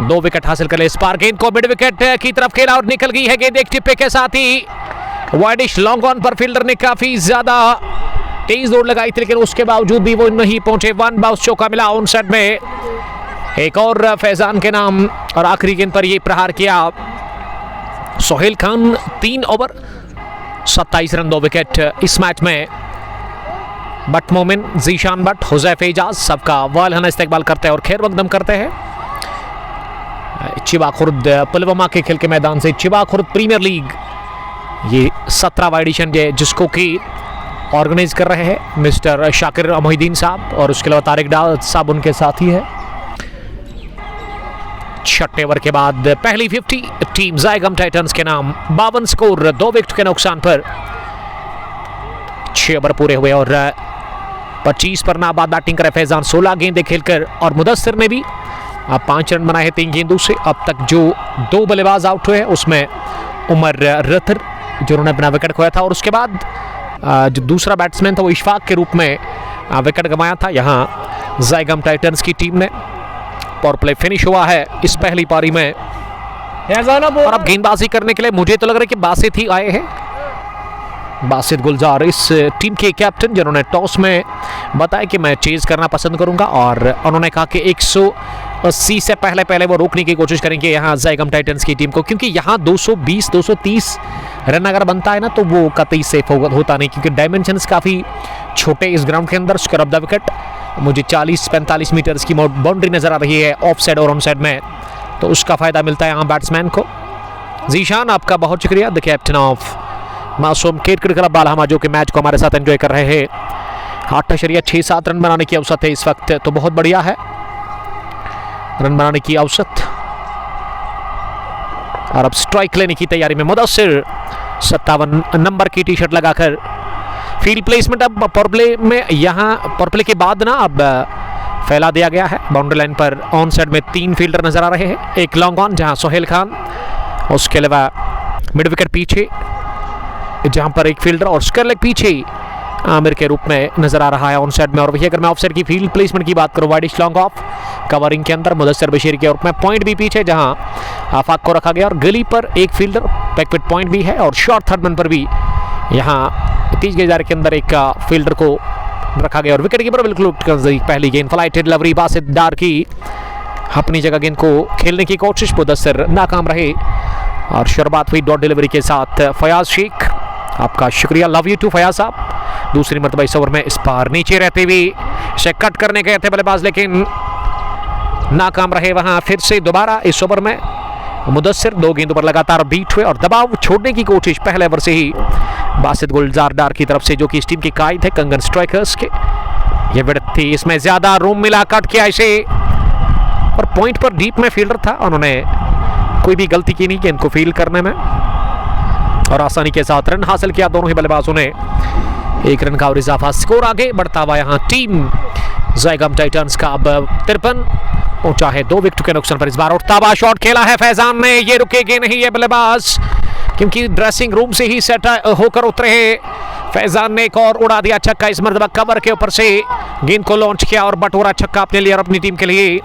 2 विकेट हासिल कर लिए। इस बार गेंद को मिड विकेट की तरफ खेला और निकल गई है गेंद एक टिप्पे के साथ ही। वाइडिश लॉन्ग ऑन पर फील्डर ने काफी ज्यादा तेज दौड़ लगाई थी, लेकिन उसके बावजूद भी वो नहीं पहुंचे। 1 बाउंस चौका मिला ऑन साइड में, एक और फैजान के नाम। और आखिरी गेंद पर ये प्रहार किया Sohail Khan. 3 over 27 run 2 wicket इस मैच में। बट मोमिन, जीशान बट, हुजैफ एजाज सबका वालहना इस्तेकबाल करते हैं और खैर मकदम करते हैं। चिबा खुर्द पुलवामा के खेल के मैदान से चिबा खुर्द प्रीमियर लीग, ये 17वां एडिशन है, जिसको कि ऑर्गेनाइज कर रहे हैं मिस्टर शाकिर मोहिद्दीन साहब, और उसके अलावा तारिक डाल साहब उनके साथी है। 6 ओवर के बाद पहली 50 टीम ज़ायगम टाइटंस के नाम। 52 स्कोर 2 विकेट के नुकसान पर 6 ओवर पूरे हुए और 25 पर नाबाद बैटिंग करे फैजान 16 गेंदें खेलकर। और मुदस्सिर ने भी 5 रन बनाए हैं 3 गेंदों से। अब तक जो 2 बल्लेबाज आउट हुए हैं उसमें उमर रथर जिन्होंने अपना विकेट खोया था, और उसके बाद जो दूसरा बैट्समैन था वो इशफाक के रूप में विकेट गंवाया था। यहाँ ज़ाइगम टाइटंस की टीम ने पावर प्ले फिनिश हुआ है इस पहली पारी में, और अब गेंदबाजी करने के लिए मुझे तो लग रहा है कि बासित ही आए हैं। बासित गुलजार इस टीम के कैप्टन, जिन्होंने टॉस में बताया कि मैं चेज करना पसंद करूंगा, और उन्होंने कहा कि 180 से पहले वो रोकने की कोशिश करेंगे यहाँ ज़ाइगम टाइटंस की टीम को, क्योंकि यहाँ 220-230 रन अगर बनता है ना तो वो कतई सेफ होता नहीं, क्योंकि डायमेंशंस काफ़ी छोटे इस ग्राउंड के अंदर। स्क्रब द विकेट मुझे 40-45 मीटर्स की बाउंड्री नज़र आ रही है ऑफ साइड और ऑन साइड में, तो उसका फ़ायदा मिलता है यहाँ बैट्समैन को। जीशान आपका बहुत शुक्रिया, द कैप्टन ऑफ मासूम क्रिकेट क्लब बालहमा, जो कि मैच को हमारे साथ एंजॉय कर रहे हैं। 8.67 रन बनाने की औसत है इस वक्त, तो बहुत बढ़िया है रन बनाने की औसत। और अब स्ट्राइक लेने की तैयारी में मुदस्सिर, 57 नंबर की टी शर्ट लगाकर। फील्ड प्लेसमेंट अब पावर प्ले में, यहाँ पावर प्ले के बाद ना अब फैला दिया गया है। बाउंड्री लाइन पर ऑन साइड में 3 फील्डर नजर आ रहे हैं, एक लॉन्ग ऑन जहां सोहेल खान, उसके अलावा मिड विकेट पीछे जहां पर एक फील्डर, और स्क्वायर लेग पीछे आमिर के रूप में नजर आ रहा है ऑन साइड में। और वही अगर मैं ऑफ साइड की फील्ड प्लेसमेंट की बात करूं, वाइडिश लॉन्ग ऑफ कवरिंग के अंदर मुदस्सिर बशीर के रूप में, पॉइंट भी पीछे जहां आफाक को रखा गया, और गली पर एक फील्डर, बैकविट पॉइंट भी है, और शॉर्ट थर्ड मैन पर भी यहाँ 30 गज के अंदर एक फील्डर को रखा गया। और विकेट कीपर बिल्कुल पहली गेंद फ्लाइटेड लवरी बासित डार की अपनी जगह गेंद को खेलने की कोशिश, मुदस्सिर नाकाम रहे, और शुरुआत हुई डॉट डिलीवरी के साथ। फयाज शेख आपका शुक्रिया, लव यू टू फयाज साहब। दूसरी मरतबा इस ओवर में इस पार नीचे रहते हुए इसे कट करने गए थे बल्लेबाज, लेकिन नाकाम रहे। वहां फिर से दोबारा इस ओवर में मुदस्सिर 2 गेंदों पर लगातार बीट हुए और दबाव छोड़ने की कोशिश पहले ओवर से ही बासित गुलजार डार की तरफ से, जो कि इस टीम के कायद है कंगन स्ट्राइकर्स के। ये विकेट थी, इसमें ज्यादा रूम मिला, कट किया इसे, और पॉइंट पर डीप में फील्डर था, उन्होंने कोई भी गलती की नहीं गेंद को फील्ड करने में, और आसानी के साथ रन हासिल किया दोनों ही बल्लेबाजों ने। 1 रन का और इजाफा, स्कोर आगे बढ़ता हुआ यहाँ टीम ज़ाइगम टाइटंस का अब 53 पहुंचा है 2 विकेट के नुकसान पर। इस बार उठता हुआ शॉट खेला है फैजान ने, ये रुकेगे नहीं ये बल्लेबाज, क्योंकि ड्रेसिंग रूम से ही सेट होकर उतरे हैं। फैजान ने एक और उड़ा दिया छक्का, इस मरतबा कवर के ऊपर से गेंद को लॉन्च किया और बटोरा छक्का अपने लिए और अपनी टीम के लिए,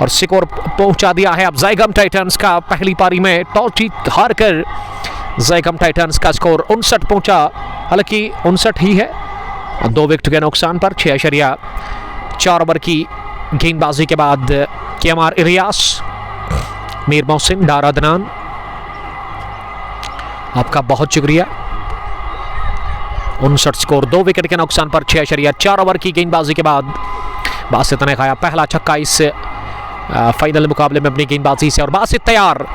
और स्कोर पहुंचा दिया है अब ज़ाइगम टाइटंस का। पहली पारी में टॉस जीत हार कर ज़ाइगम टाइटंस का स्कोर 59 पहुंचा, हालांकि 59 ही है, 2 विकेट के नुकसान पर। 6.4 ओवर की गेंदबाजी के बाद केएमआर इलियास, मीर मोहसिन, डार अदनान, आपका बहुत शुक्रिया। 59 स्कोर, 2 विकेट के नुकसान पर। 6.4 ओवर की गेंदबाजी के बाद बासित ने खाया पहला छक्का इस फाइनल मुकाबले में अपनी गेंदबाजी से, और बासित तैयार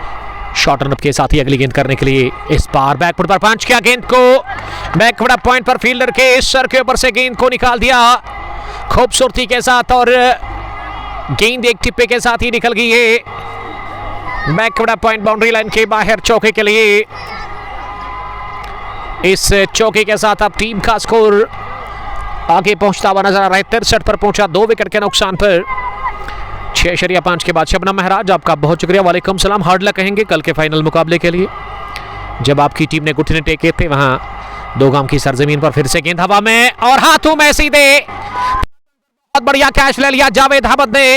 शॉर्ट रन के साथ ही अगली गेंद करने के लिए। इस बार बैकफुट पर पंच किया, गेंद को बैकफुट पॉइंट पर फील्डर के सर के ऊपर से गेंद को निकाल दिया खूबसूरती के साथ, और गेंद एक टिप्पे के साथ ही निकल गई है बैकफुट पॉइंट बाउंड्री लाइन के बाहर चौके के लिए। इस चौके के साथ अब टीम का स्कोर आगे पहुंचता हुआ नजर आ रहा है, 63 पर पहुंचा 2 विकेट के नुकसान पर। 6.5 के बाद शबनम महराज, आपका बहुत शुक्रिया, वालेकुम सलाम। हार्ड लक कहेंगे कल के फाइनल मुकाबले के लिए, जब आपकी टीम ने घुटने टेके थे वहां दोगाम की सरजमीन पर। फिर से गेंद हवा में और हाथों में सीधे, बहुत बढ़िया कैच ले लिया जावेद अहमद ने,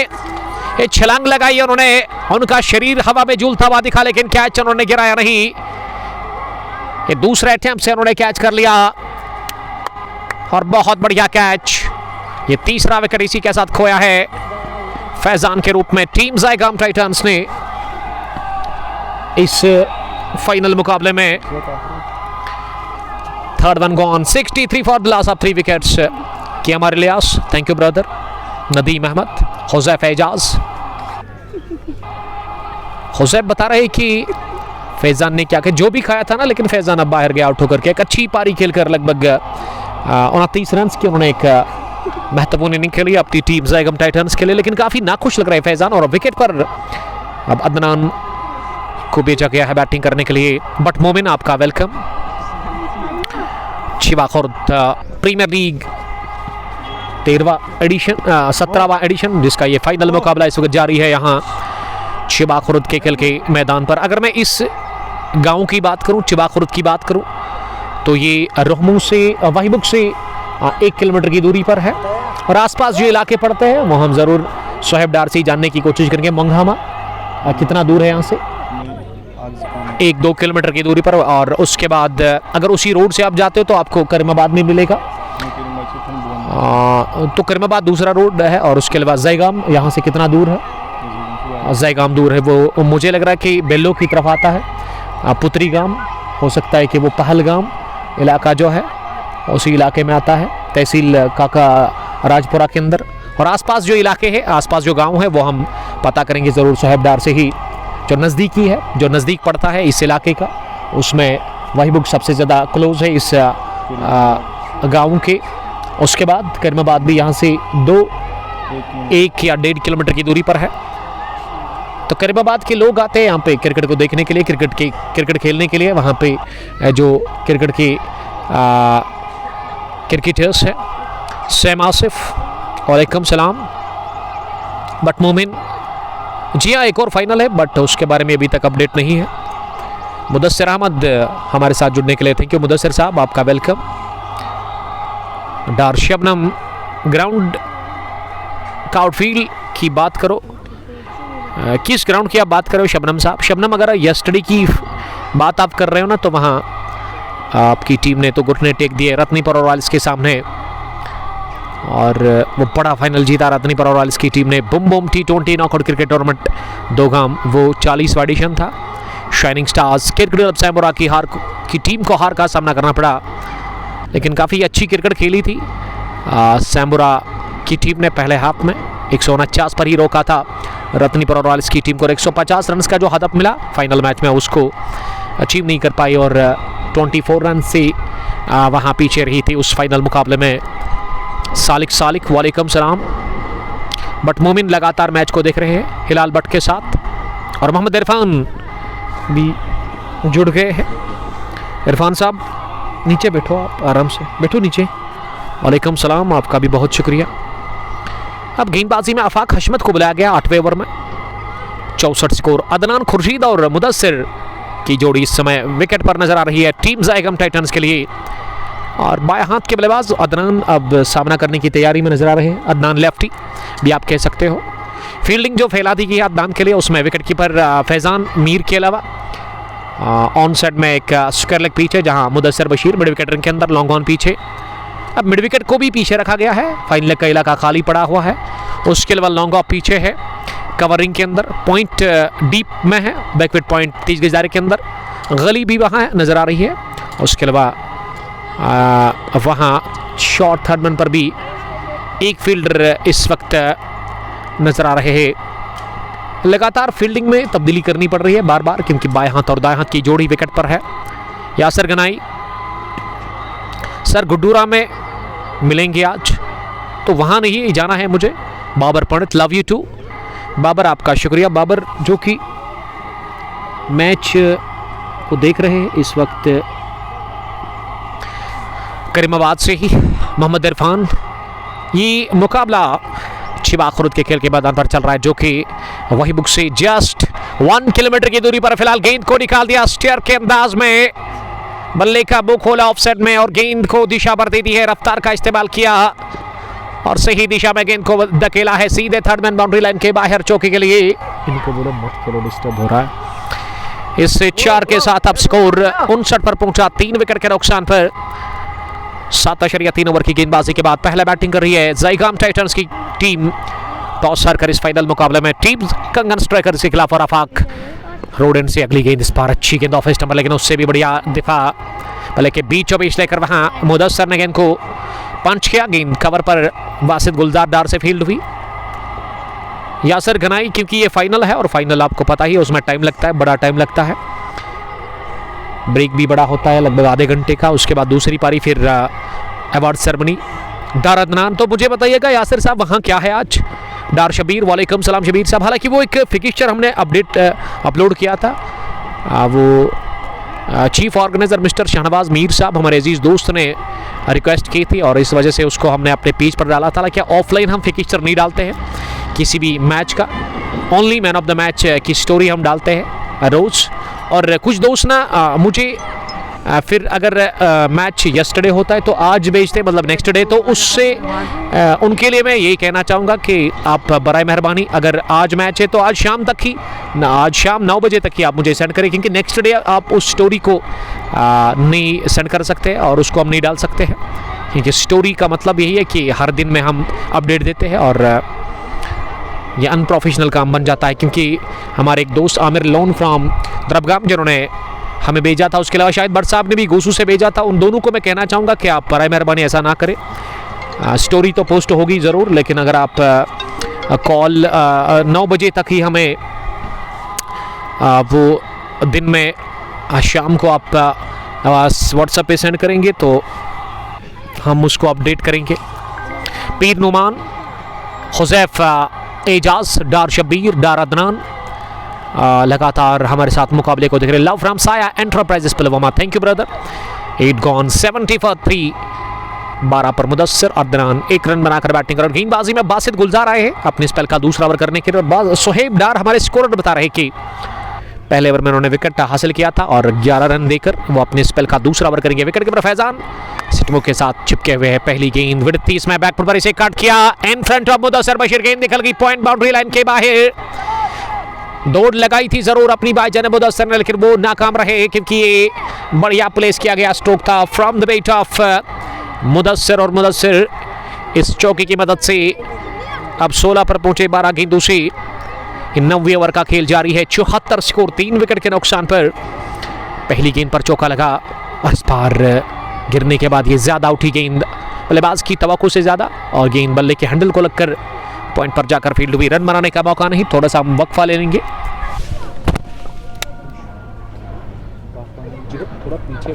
एक छलांग लगाई उन्होंने, उनका शरीर हवा में झूलता हुआ दिखा, लेकिन कैच उन्होंने गिराया नहीं। ये दूसरे अटेम्प्ट से उन्होंने कैच कर लिया, और बहुत बढ़िया कैच। ये तीसरा विकेट इसी के साथ खोया है फैजान के रूप में टीम ज़ाइगम टाइटंस ने इस फाइनल मुकाबले में। Third one gone, 63 for the loss of 3 wickets. KMR Ilyas, thank you brother. Nadeem Ahmad, Huzaif Ejaz. Huzaif बता रहे कि फैजान ने क्या, जो भी खाया था ना, लेकिन फैजान अब बाहर गया आउट होकर के। एक अच्छी पारी खेलकर लगभग 29 रन की उन्होंने एक महत्वपूर्ण इनिंग खेली अपनी टीम ज़ाइगम टाइटंस के लिए, लेकिन काफ़ी नाखुश लग रहे हैं फैजान। और विकेट पर अब अदनान को भेजा गया है बैटिंग करने के लिए। बट मोमिन, आपका welcome. Chiwa Khurd Premier League 17वां एडिशन, जिसका ये फाइनल मुकाबला इस वक्त जारी है यहाँ शिवा खुर्द के खेल के मैदान पर। अगर मैं इस गांव की बात करूं, चिबाखुर्द की बात करूं, तो ये रोहमू से वहीबुक से 1 किलोमीटर की दूरी पर है। और आसपास जो इलाके पड़ते हैं वो हम ज़रूर सोहेब डार से जानने की कोशिश करेंगे। मंगहामा कितना दूर है यहाँ से? 1-2 किलोमीटर की दूरी पर। और उसके बाद अगर उसी रोड से आप जाते हो तो आपको करीमाबाद में मिलेगा। तो करीमाबाद दूसरा रोड है। और उसके अलावा जयगाम यहाँ से कितना दूर है? जयगाम दूर है, वो मुझे लग रहा है कि बेल्लो की तरफ आता है। पुत्री गाम हो सकता है कि वो पहलगाम इलाका जो है उसी इलाके में आता है, तहसील काका राजपुरा के अंदर। और आसपास जो इलाके हैं, आसपास जो गांव है वो हम पता करेंगे ज़रूर सोहेब डार से ही। जो नज़दीकी है, जो नज़दीक पड़ता है इस इलाके का, उसमें वहीबुक सबसे ज़्यादा क्लोज है इस गाँव के। उसके बाद करीमाबाद भी यहाँ से 1 या 1.5 किलोमीटर की दूरी पर है। तो करीमाबाद के लोग आते हैं यहाँ पे क्रिकेट को देखने के लिए, क्रिकेट खेलने के लिए। वहाँ पे जो क्रिकेट के क्रिकेटर्स हैं, सैम आसिफ, वालेकुम सलाम, बट मोमिन, जी हाँ एक और फाइनल है बट उसके बारे में अभी तक अपडेट नहीं है। मुदस्सिर अहमद हमारे साथ जुड़ने के लिए थैंक यू मुदस्सिर साहब, आपका वेलकम। डार शबनम ग्राउंड का आउटफील्ड की बात करो, किस ग्राउंड की आप बात कर रहे हो शबनम साहब? शबनम अगर यस्टरडे की बात आप कर रहे हो ना, तो वहाँ आपकी टीम ने तो घुटने टेक दिए रत्नी परवालिस के सामने और वो बड़ा फाइनल जीता रत्नी परवालिस की टीम ने। Bum Bum T20 knockout cricket tournament दोगाम, वो 40वां एडिशन था। शाइनिंग स्टार्स क्रिकेट क्लब सैमुरा की टीम को हार का सामना करना पड़ा, लेकिन काफ़ी अच्छी क्रिकेट खेली थी सैमुरा की टीम ने। पहले हाफ में 149 पर ही रोका था रत्नी परवालिस की टीम को। 150 रन का जो हदफ मिला फाइनल मैच में उसको अचीव नहीं कर पाई और 24 रन से वहाँ पीछे रही थी उस फाइनल मुकाबले में। सालिक वालेकुम सलाम, बट मोमिन लगातार मैच को देख रहे हैं हिलाल बट के साथ और मोहम्मद इरफान भी जुड़ गए हैं। इरफान साहब नीचे बैठो, आप आराम से बैठो नीचे। वालेकुम सलाम, आपका भी बहुत शुक्रिया। अब गेंदबाजी में आफाक हशमत को बुलाया गया 8वें ओवर में। 64 स्कोर। अदनान खुर्शीद और मुदस्सिर की जोड़ी इस समय विकेट पर नजर आ रही है टीम ज़ायगम टाइटंस के लिए। और बाएं हाथ के बल्लेबाज अदनान अब सामना करने की तैयारी में नजर आ रहे हैं। अदनान लेफ्टी भी आप कह सकते हो। फील्डिंग जो फैला दी गई है अदनान के लिए, उसमें विकेट कीपर फैजान मीर के अलावा ऑन साइड में एक स्क्वायर लेग पिच है जहां Mudassir Bashir mid wicket ring के अंदर लॉन्ग ऑन पीछे। अब मिड विकेट को भी पीछे रखा गया है, फाइन लेग का इलाका खाली पड़ा हुआ है। उसके अलावा लॉन्ग ऑफ पीछे है कवरिंग के अंदर, पॉइंट डीप में है, बैकविट पॉइंट 30 गज दायरे के अंदर, गली भी वहाँ नज़र आ रही है। उसके अलावा वहाँ शॉर्ट थर्ड मैन पर भी एक फील्डर इस वक्त नज़र आ रहे हैं। लगातार फील्डिंग में तब्दीली करनी पड़ रही है बार बार, क्योंकि बाएं हाथ और दाएं हाथ की जोड़ी विकेट पर है। यासर गनाई सर गुड्डूरा में मिलेंगे आज, तो वहाँ नहीं जाना है मुझे। बाबर पंडित लव यू टू बाबर, आपका शुक्रिया बाबर, जो कि मैच को देख रहे हैं इस वक्त करीमाबाद से ही। मोहम्मद इरफान, ये मुकाबला चिबाखुर्द के खेल के मैदान पर चल रहा है, जो कि वहीबुक से जस्ट 1 किलोमीटर की दूरी पर। फिलहाल गेंद को निकाल दिया स्टेयर के अंदाज में, बल्ले का मुंह खोला ऑफसाइड में और गेंद को दिशा पर दे दी है, रफ्तार का इस्तेमाल किया और सही दिशा में गेंद को धकेला है सीधे थर्ड मैन बाउंड्री लाइन के बाहर चौके के लिए। इनको बोलो मत खेलो, डिस्टर्ब हो रहा है। इससे 4 के साथ अब स्कोर 59 पर पहुंचा, 3 विकेट के नुकसान पर। 7.3 ओवर की गेंदबाजी के बाद पहले बैटिंग कर रही है ज़ायगम टाइटंस की टीम। टॉस हारकर इस फाइनल मुकाबले में टीम कंगन स्ट्राइकर्स के खिलाफ और आफाक रोडेन से अगली गेंद, इस बार अच्छी गेंद ऑफ स्टंप, लेकिन उससे भी बढ़िया दिफा, भले के बीचों बीच लेकर वहां मुदस्सिर ने गेंद को पंच किया। गेंद कवर पर वासिद गुलजार डार से फील्ड हुई। यासर गनाई, क्योंकि ये फाइनल है और फाइनल आपको पता ही है उसमें टाइम लगता है, बड़ा टाइम लगता है, ब्रेक भी बड़ा होता है लगभग आधे घंटे का। उसके बाद दूसरी पारी, फिर अवार्ड सेरेमनी। डार अदनान, तो मुझे बताइएगा यासिर साहब वहाँ क्या है आज? डार शबीर, वालेकुम सलाम शबीर साहब। हालांकि वो एक फिक्सचर हमने अपलोड किया था, वो chief organiser mister Shahnawaz Mir साहब हमारे अजीज़ दोस्त ने रिक्वेस्ट की थी और इस वजह से उसको हमने अपने पेज पर डाला था। हालांकि ऑफलाइन हम फिक्सचर नहीं डालते हैं किसी भी मैच का, only man of the match की स्टोरी हम डालते हैं रोज़, और कुछ दोस्त ना मुझे फिर अगर मैच यस्टरडे होता है तो आज भेजते, मतलब नेक्स्ट डे, तो उससे उनके लिए मैं यही कहना चाहूँगा कि आप बराए मेहरबानी अगर आज मैच है तो आज शाम तक ही, आज शाम 9 बजे तक ही आप मुझे सेंड करें, क्योंकि नेक्स्ट डे आप उस स्टोरी को नहीं सेंड कर सकते और उसको हम नहीं डाल सकते हैं, क्योंकि स्टोरी का मतलब यही है कि हर दिन में हम अपडेट देते हैं और ये अनप्रोफेशनल काम बन जाता है। क्योंकि हमारे एक दोस्त आमिर लोन फ्रॉम द्रबगाम जिन्होंने हमें भेजा था, उसके अलावा शायद भट्ट साहब ने भी गोसू से भेजा था, उन दोनों को मैं कहना चाहूँगा कि आप बराए मेहरबानी ऐसा ना करें। स्टोरी तो पोस्ट होगी ज़रूर, लेकिन अगर आप कॉल 9 बजे तक ही हमें वो दिन में शाम को आप व्हाट्सएप पे सेंड करेंगे तो हम उसको अपडेट करेंगे। पीर नुमान, हुज़ैफ एजाज, डार शब्बीर, डार अदनान लगातार हमारे साथ मुकाबले को देख रहे। लव फ्रॉम साया enterprises Pulwama, thank you brother. 8 gone 70 for 3, 12 पर मुदस्सिर, अदनान 1 रन बनाकर बैटिंग कर, और गेंदबाजी में बासित गुलजार आए हैं अपने स्पेल का दूसरा ओवर करने के लिए। और सोहेब डार हमारे स्कोरर बता रहे कि पहले ओवर में उन्होंने विकेट हासिल किया था और 11 रन देकर वो अपने स्पेल का दूसरा ओवर करेंगे। विकेट कीपर फैजान सिटमो के साथ चिपके हुए हैं। पहली गेंद विड 30 में बैकफुट पर इसे काट किया in front of Mudassir Bashir, गेंद निकल गई पॉइंट बाउंड्री लाइन के बाहर। दौड़ लगाई थी जरूर अपनी भाईजान मुदस्सिर ने, लेकिन वो नाकाम रहे क्योंकि ये बढ़िया प्लेस किया गया स्ट्रोक था from the bat of Mudassir, और मुदस्सिर इस चौके की मदद से अब 16 पर पहुंचे 12 गेंदों से। 90 ओवर का खेल जारी है, 74 स्कोर, 3 विकेट के नुकसान पर। पहली गेंद पर चौका लगा, इस बार गिरने के बाद ये ज्यादा उठी गेंद बल्लेबाज की तवक्को से ज्यादा, और गेंद बल्ले के हैंडल को लगकर पॉइंट पर जाकर फील्ड हुई। रन बनाने का मौका नहीं, थोड़ा सा हम वक्फा ले लेंगे। थोड़ा पीछे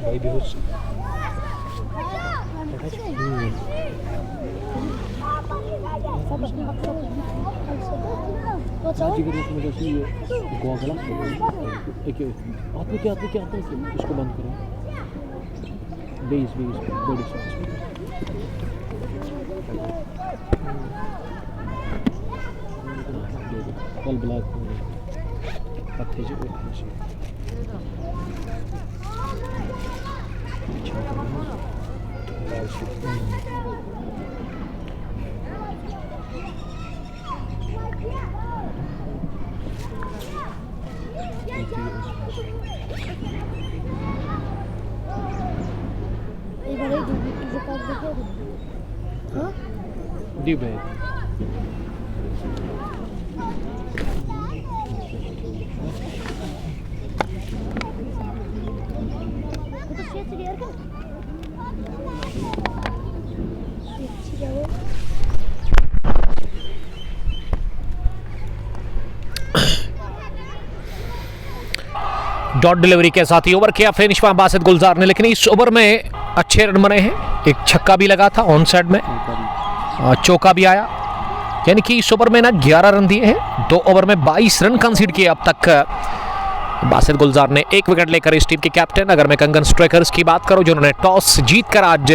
भाई बेहोश इसको बंद करो। कल ब्लैक पत्ते जो दी भाई डॉट डिलीवरी के साथ ही ओवर किया फिनिश वहां बासित गुलजार ने, लेकिन इस ओवर में अच्छे रन बने हैं। एक छक्का भी लगा था ऑन साइड में, चौका भी आया, यानी कि इस ओवर में ना 11 रन दिए हैं। 2 ओवर में 22 रन कंसीड किए अब तक बासित गुलजार ने। 1 विकेट लेकर इस टीम के कैप्टन, अगर मैं कंगन स्ट्राइकर्स की बात करूं जिन्होंने टॉस जीतकर आज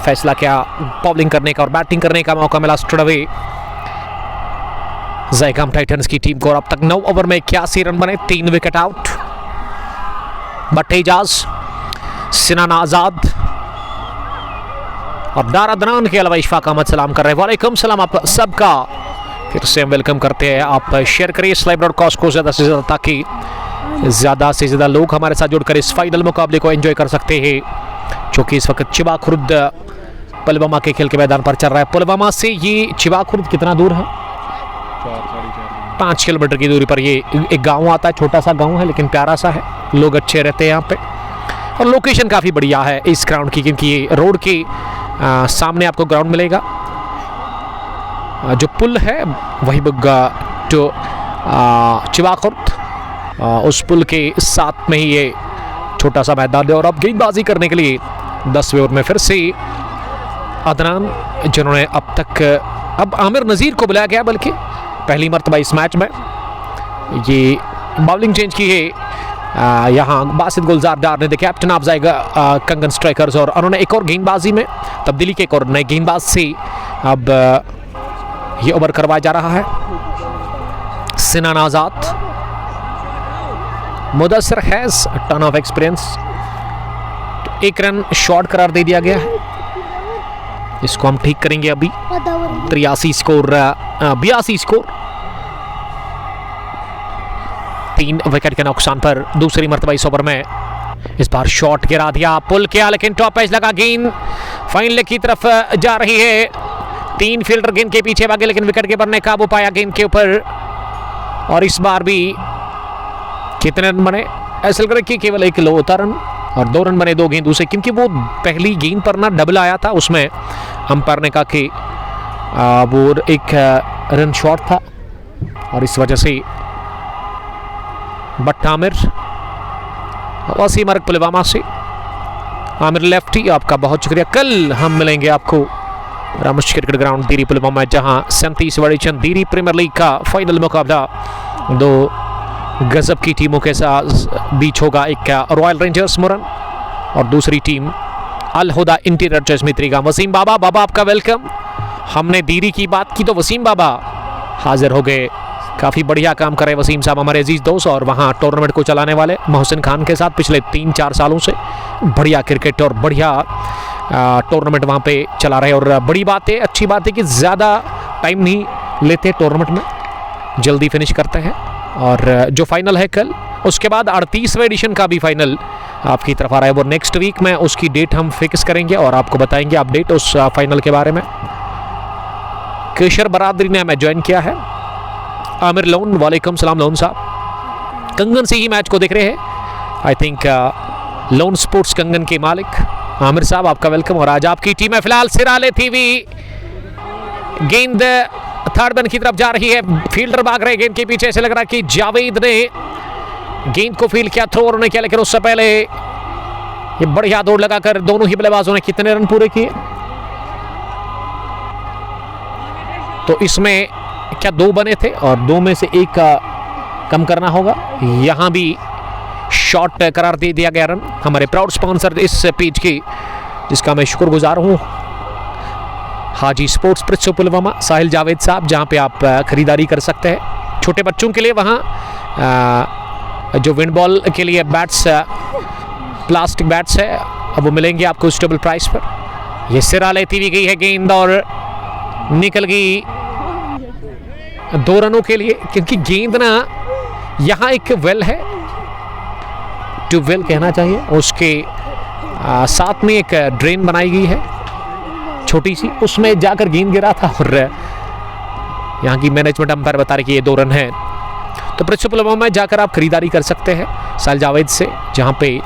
फैसला किया बॉलिंग करने का और बैटिंग करने का मौका मिला स्ट्रेटअवे ज़ायगाम टाइटंस की टीम को, और अब तक 9 ओवर में 81 रन बने, 3 विकेट आउट। भट्ट एजाज, सिनान आजाद और डार अदनान के अलावा इशफाक अहमद सलाम कर रहे हैं। वालेकुम सलाम आप सबका फिर से हम वेलकम करते हैं। आप शेयर करिए इस लाइव ब्रॉडकास्ट को ज़्यादा से ज़्यादा, ताकि ज़्यादा से ज़्यादा लोग हमारे साथ जुड़कर इस फाइनल मुकाबले को एंजॉय कर सकते हैं, जो कि इस वक्त चिबाखुर्द पुलवामा के खेल के मैदान पर चल रहा है। पुलवामा से ये चिबाखुर्द कितना दूर है? 5 किलोमीटर की दूरी पर ये एक गांव आता है, छोटा सा गांव है लेकिन प्यारा सा है, लोग अच्छे रहते हैं यहाँ पे, और लोकेशन काफ़ी बढ़िया है इस ग्राउंड की, क्योंकि ये रोड के सामने आपको ग्राउंड मिलेगा। जो पुल है वही जो चिबाखुर्द, उस पुल के साथ में ही ये छोटा सा मैदान है। और अब गेंदबाजी करने के लिए 10वें ओवर में फिर से अदनान, जिन्होंने अब तक अब आमिर नज़ीर को बुलाया गया, बल्कि पहली मरतबा इस मैच में ये बॉलिंग चेंज की है यहाँ बासित गुलजार डार ने द कैप्टन ऑफ जाएगा कंगन स्ट्राइकर्स, और उन्होंने एक और गेंदबाजी में तब्दीली के एक और नए गेंदबाज से अब ये ओवर करवाया जा रहा है। Sinan Azad, Mudassir has ton of experience, 1 run short करार दे दिया गया है, इसको हम ठीक करेंगे अभी। 83 स्कोर 82 स्कोर, 3 विकेट के नुकसान पर दूसरी मर्तबा इस ओवर में इस बार शॉट गिरा दिया, पुल किया, लेकिन टॉप एज लगा, गेंद फाइनल की तरफ जा रही है। 3 फील्डर गेंद के पीछे भागे, लेकिन विकेट कीपर ने काबू पाया गेंद के ऊपर, और इस बार भी कितने रन बने? ऐसा लग रहा है कि केवल 1 लौता रन और 2 रन बने 2 गेंदों से, क्योंकि वो पहली गेंद पर ना डबल आया था, उसमें अंपायर ने कहा कि वो 1 रन शॉर्ट था, और इस वजह से बट आमिर, वसीम अर्क पुलवामा से, आमिर लेफ्टी, आपका बहुत शुक्रिया। कल हम मिलेंगे आपको रामोश क्रिकेट ग्राउंड दीरी पुलवामा, जहां 37वां एडिशन दीरी प्रीमियर लीग का फाइनल मुकाबला 2 गजब की टीमों के साथ बीच होगा। एक रॉयल रेंजर्स मुरन और दूसरी टीम अल हुदा इंटीरियर चश्मी त्रिगाम। वसीम बाबा, बाबा आपका वेलकम। हमने दीरी की बात की तो वसीम बाबा हाजिर हो गए, काफ़ी बढ़िया काम कर रहे वसीम साहब, हमारे अजीज़ दोस्त, और वहाँ टूर्नामेंट को चलाने वाले मोहसिन खान के साथ पिछले 3-4 सालों से बढ़िया क्रिकेट और बढ़िया टूर्नामेंट वहाँ पे चला रहे। और बड़ी बात है, अच्छी बात है कि ज़्यादा टाइम नहीं लेते टूर्नामेंट में, जल्दी फिनिश करते हैं। और जो फाइनल है कल, उसके बाद 38वें एडिशन का भी फाइनल आपकी तरफ आ रहा है, वो नेक्स्ट वीक में उसकी डेट हम फिक्स करेंगे और आपको बताएंगे अपडेट उस फाइनल के बारे में। केशर बरादरी ने हमें ज्वाइन किया है। आमिर लोन, वालेकुम सलाम लोन साहब, कंगन से ही मैच को देख रहे हैं, आई थिंक लोन स्पोर्ट्स कंगन के मालिक आमिर साहब, आपका वेलकम। और आज आपकी टीम है फिलहाल सिराले थीवी, गेंद थर्ड मैन की तरफ जा रही है, फील्डर भाग रहे गेंद के पीछे, से लग रहा है कि जावेद ने गेंद को फील्ड किया, थ्रो उन्होंने किया, लेकिन उससे पहले ये बढ़िया दौड़ लगाकर दोनों ही बल्लेबाजों ने कितने रन पूरे किए? तो इसमें क्या 2 बने थे और 2 में से 1 का कम करना होगा। यहां भी शॉट करार दे दिया गया रन। हमारे प्राउड स्पॉन्सर इस पेज की, जिसका मैं शुक्रगुजार हूं, हाजी स्पोर्ट्स प्रिंस पुलवामा, साहिल जावेद साहब, जहां पे आप खरीदारी कर सकते हैं छोटे बच्चों के लिए। वहां जो विंड बॉल के लिए बैट्स, प्लास्टिक बैट्स है, अब वो मिलेंगे आपको सुटेबल प्राइस पर। ये सिरा लेती हुई गई है गेंद और निकल गई 2 रनों के लिए, क्योंकि गेंद ना यहाँ एक वेल है, ट्यूबवेल कहना चाहिए, उसके साथ में एक ड्रेन बनाई गई है छोटी सी, उसमें जाकर गेंद गिरा था, और यहाँ की मैनेजमेंट अंपायर बता रही कि ये 2 रन है। तो प्रिंसिपल में जाकर आप खरीदारी कर सकते हैं साहिल जावेद से, जहाँ पे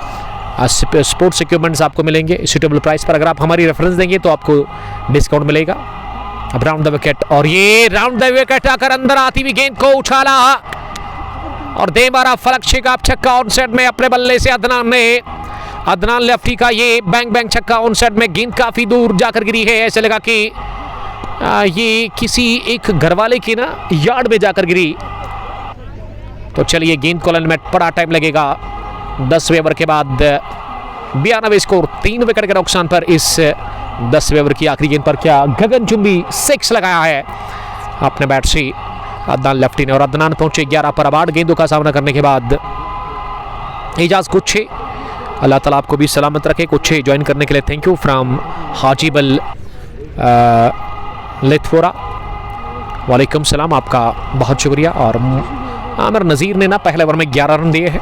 स्पोर्ट्स इक्विपमेंट्स आपको मिलेंगे सूटेबल प्राइस पर। अगर आप हमारी रेफरेंस देंगे तो आपको डिस्काउंट मिलेगा। अब राउंड द विकेट, और ये राउंड द विकेट आकर अंदर आती हुई गेंद को उछाला और दे मारा फलक शिकाब छक्का ऑन साइड में अपने बल्ले से अदनान लेफ्टी का ये बैंग बैंग छक्का ऑन साइड में। गेंद काफी दूर जाकर गिरी है, ऐसे लगा कि ये किसी एक घरवाले की ना यार्ड में जाकर गिरी। तो चलिए गेंद को में बड़ा टाइम लगेगा। 10वें ओवर के बाद 92 स्कोर, 3 विकेट के नुकसान पर इस 10वें ओवर की आखिरी गेंद पर क्या गगनचुंबी 6 लगाया है अपने बैट से अदनान लेफ्टी ने। और अदनान पहुंचे 11 पर। अब 8 गेंदों का सामना करने के बाद एजाज कुच्छे, अल्लाह ताला आपको भी सलामत रखे। कुच्छे ज्वाइन करने के लिए थैंक यू फ्रॉम हाजीबल लेथफोरा, वालेकुम सलाम, आपका बहुत शुक्रिया। और आमिर नज़ीर ने ना पहले ओवर में 11 रन दिए हैं।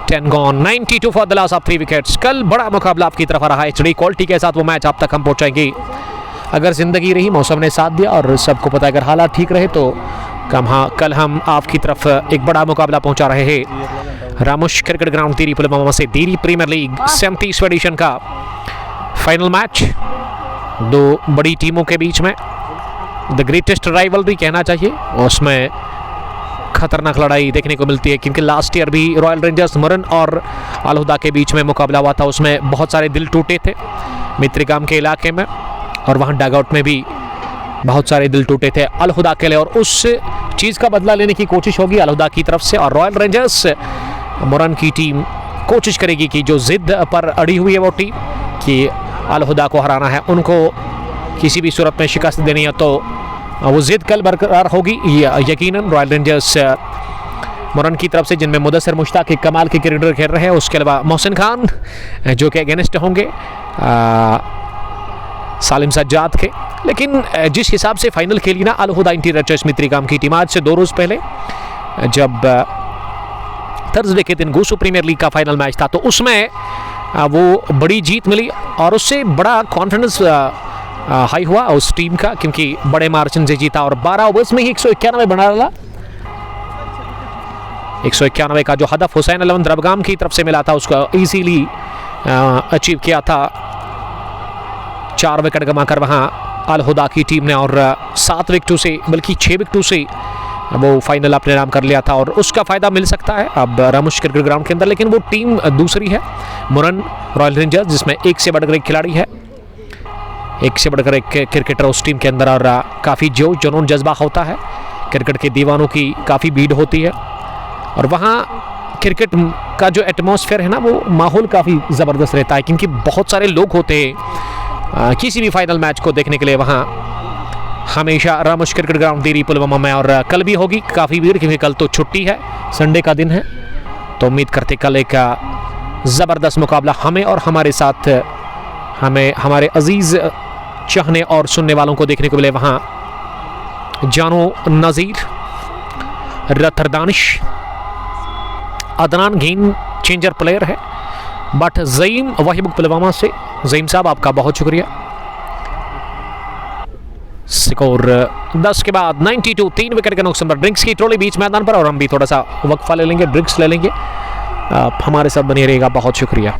10 gone, 92 for the loss of 3 wickets. कल बड़ा मुकाबला आपकी तरफ आ रहा है, HD क्वालिटी के साथ वो मैच आप तक हम पहुंचाएंगे अगर ज़िंदगी रही, मौसम ने साथ दिया और सबको पता है अगर हालात ठीक रहे तो कल हम आपकी तरफ एक बड़ा मुकाबला पहुंचा रहे हैं। रामोश क्रिकेट ग्राउंड दीरी पुलवामा से दीरी प्रीमियर लीग 37वें एडिशन का फाइनल मैच, 2 बड़ी टीमों के बीच में द ग्रेटेस्ट राइवलरी कहना चाहिए। उसमें खतरनाक लड़ाई देखने को मिलती है, क्योंकि लास्ट ईयर भी रॉयल रेंजर्स मुरन और अल हुदा के बीच में मुकाबला हुआ था, उसमें बहुत सारे दिल टूटे थे मित्रिगाम के इलाके में, और वहाँ डगआउट में भी बहुत सारे दिल टूटे थे अल हुदा के लिए। और उस चीज़ का बदला लेने की कोशिश होगी अल हुदा की तरफ से, और रॉयल रेंजर्स मुरन की टीम कोशिश करेगी कि जो जिद पर अड़ी हुई है वो टीम कि अल हुदा को हराना है, उनको किसी भी सूरत में शिकस्त देनी है, तो वो जिद कल बरकरार होगी यकीनन। रॉयल रेंजर्स मुरन की तरफ से, जिनमें मुदस्सिर मुश्ताक एक कमाल के क्रिकेटर खेल रहे हैं, उसके अलावा मोहसिन खान जो कि अगेंस्ट होंगे सालिम सज्जाद के। लेकिन जिस हिसाब से फाइनल खेली ना अल हुदा इंटीरियर चर्च मित्रिगाम की टीम, आज से 2 रोज़ पहले जब थर्सडे के दिन गूसू प्रीमियर लीग का फाइनल मैच था, तो उसमें वो बड़ी जीत मिली और उससे बड़ा कॉन्फिडेंस हाई हुआ उस टीम का, क्योंकि बड़े मार्जिन से जीता और 12 ओवर्स में ही 191 बना डाला। 191 का जो हदफ हुसैन अलवन द्रबगाम की तरफ से मिला था, उसको इजीली अचीव किया था 4 विकेट गंवाकर वहां अल हुदा की टीम ने, और 7 विकेटों से, बल्कि 6 विकेटों से वो फाइनल अपने नाम कर लिया था। और उसका फ़ायदा मिल सकता है अब रामुश क्रिकेट ग्राउंड के अंदर, लेकिन वो टीम दूसरी है मुरन रॉयल रेंजर्स, जिसमें एक से बढ़कर एक खिलाड़ी है, एक से बढ़कर एक क्रिकेटर उस टीम के अंदर, और काफ़ी जुनून जज्बा होता है, क्रिकेट के दीवानों की काफ़ी भीड़ होती है, और वहाँ क्रिकेट का जो एटमॉस्फेयर है ना, वो माहौल काफ़ी ज़बरदस्त रहता है, क्योंकि बहुत सारे लोग होते हैं किसी भी फाइनल मैच को देखने के लिए वहाँ हमेशा रामुश क्रिकेट ग्राउंड देरी पुलवामा में। और कल भी होगी काफ़ी भीड़, क्योंकि कल तो छुट्टी है, संडे का दिन है, तो उम्मीद करते कल एक ज़बरदस्त मुकाबला हमें और हमारे साथ हमें हमारे अजीज़ चाहने और सुनने वालों को देखने को मिले। वहाँ जानो Nazir, Rather Danish, Adnan game changer player है, बट ज़ईम वाहिब पुलवामा से। ज़ईम साहब आपका बहुत शुक्रिया। स्कोर 10 के बाद 92, 3 विकेट के नुकसान पर। ड्रिंक्स की ट्रॉली बीच मैदान पर, और हम भी थोड़ा सा वक्फा ले लेंगे, ड्रिंक्स ले लेंगे। आप हमारे साथ बने रहिएगा, बहुत शुक्रिया।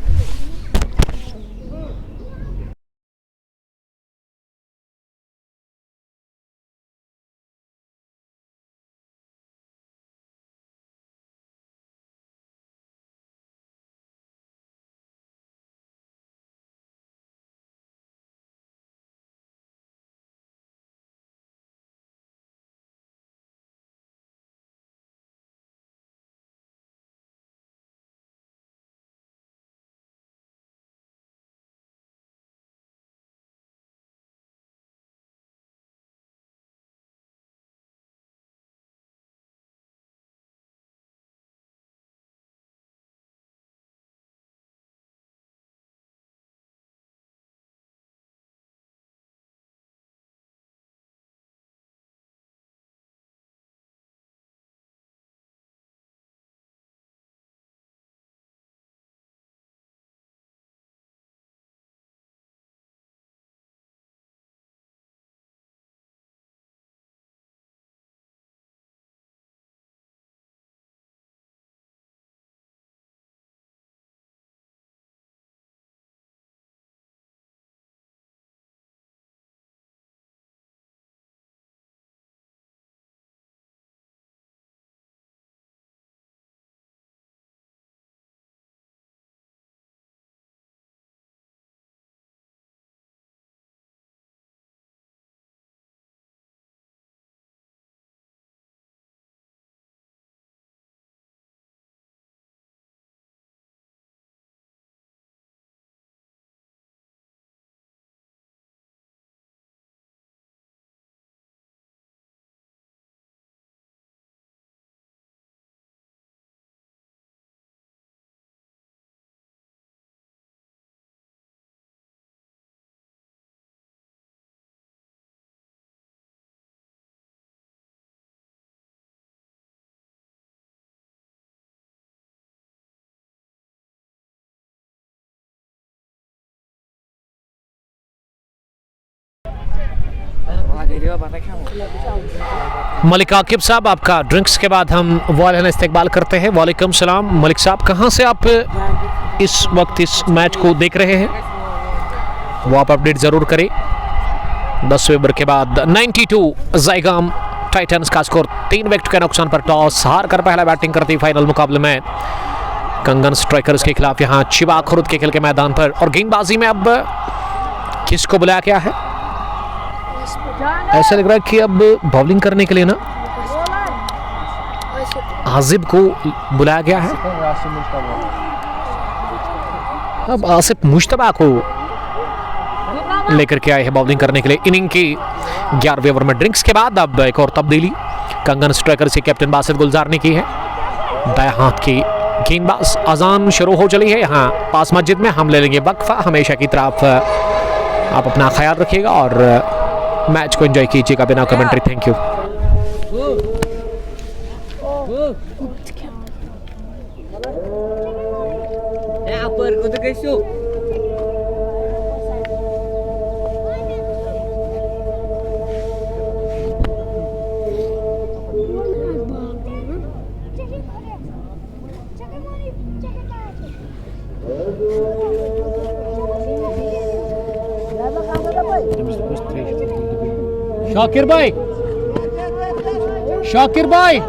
मलिक आकिब साहब, आपका ड्रिंक्स के बाद हम वालेकुम इस्तकबाल करते हैं। वालेकुम सलाम। मलिक साहब, कहाँ से आप इस वक्त इस मैच को देख रहे हैं, वो आप अपडेट ज़रूर करें। 10 ओवर के बाद 92 ज़ायगाम टाइटन्स का स्कोर 3 विकेट के नुकसान पर। टॉस हार कर पहला बैटिंग करती फाइनल मुकाबले में कंगन स्ट्राइकर्स के खिलाफ यहाँ चिबा खुर्द के खेल के मैदान पर। और गेंदबाजी में अब किसको बुलाया गया है? ऐसा लग रहा है कि अब बॉलिंग करने के लिए ना आजिब को बुलाया गया है। अब आसिफ मुश्तबा को लेकर के आए हैं बॉलिंग करने के लिए। इनिंग की 11वें ओवर में ड्रिंक्स के बाद अब एक और तब्दीली कंगन स्ट्राइकर से कैप्टन बासित गुलजार ने की है। दाएं हाथ की गेंदबाज। अजान शुरू हो चली है यहाँ पास मस्जिद में। हम ले लेंगे वक्फा। हमेशा की तरफ आप अपना ख्याल रखिएगा और मैच को एंजॉय कीजिएगा बिना कमेंट्री। Thank you. शाकिर भाई, शाकिर भाई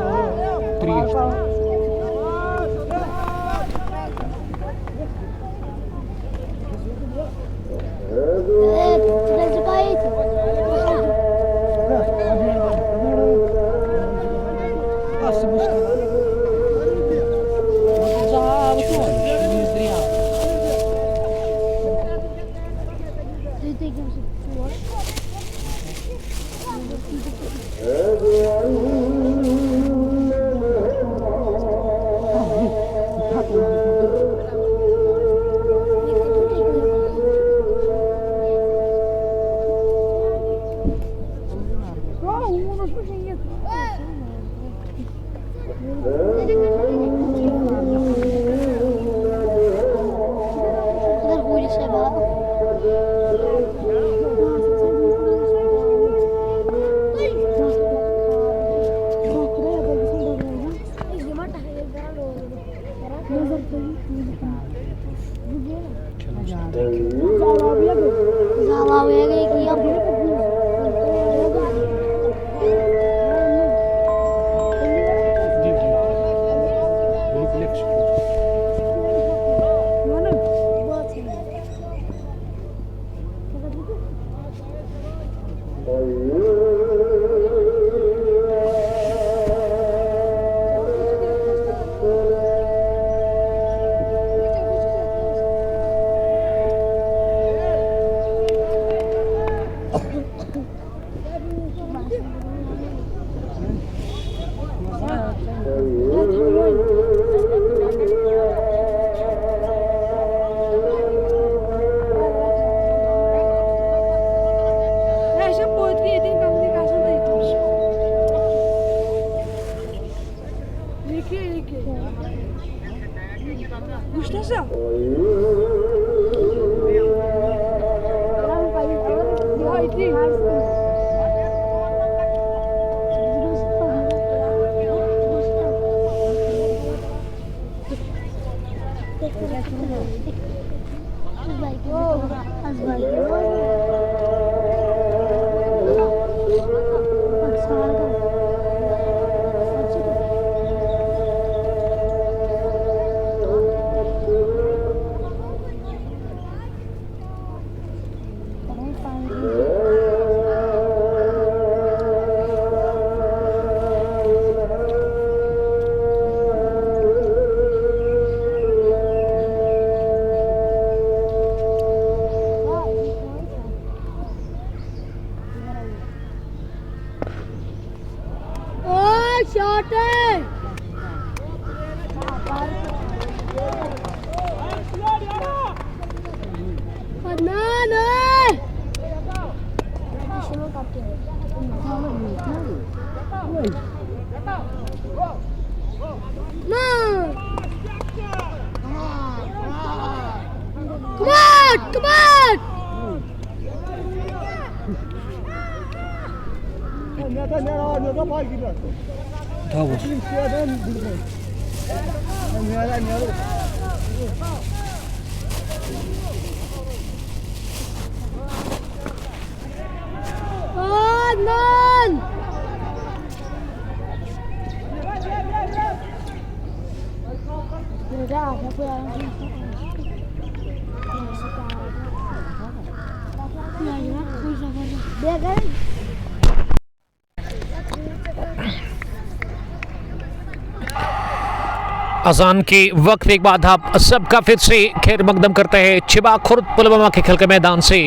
अजान के वक्त एक बाद आप सबका फिर से खैर मकदम करते हैं चिबा खुर्द पुलवामा के खेल के मैदान से।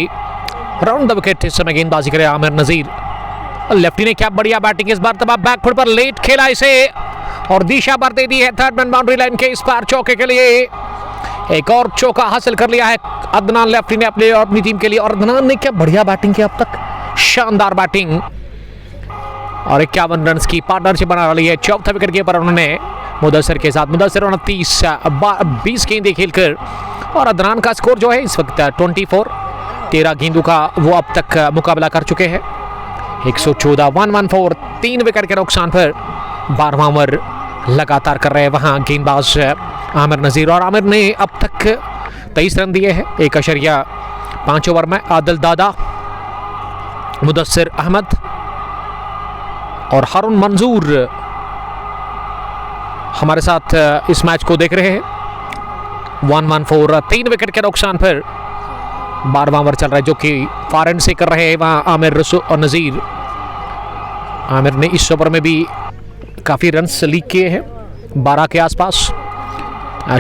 राउंड द विकेट इस समय गेंदबाजी करे आमिर नजीर। लेफ्टी ने क्या बढ़िया बैटिंग इस बार, तब बैकफुट पर लेट खेला इसे और दिशा भर दे दी है थर्ड मैन बाउंड्री लाइन के इस पार चौके के लिए। एक और चौका हासिल कर लिया है अदनान लेफ्टी ने अपनी टीम के लिए। और अदनान ने क्या बढ़िया बैटिंग की अब तक, शानदार बैटिंग और 51 रन की पार्टनरशिप बना ली है चौथा विकेट के ऊपर उन्होंने मुदस्सिर के साथ। मुदस्सिर 29-20 गेंदें खेलकर और अदनान का स्कोर जो है इस वक्त 24, 13 गेंदों का वो अब तक मुकाबला कर चुके हैं। 114 114 3 विकेट के नुकसान पर 12वां ओवर लगातार कर रहे हैं वहां गेंदबाज आमिर नजीर। और आमिर ने अब तक 23 रन दिए हैं 1.5 ओवर में। आदिल दादा, मुदस्सिर अहमद और हारून मंजूर हमारे साथ इस मैच को देख रहे हैं। 114 3 विकेट के नुकसान पर 12वां ओवर चल रहा है जो कि फार एंड से कर रहे हैं वहां आमिर और नजीर। आमिर ने इस ओवर में भी काफी रन्स लीक किए हैं 12 के आसपास,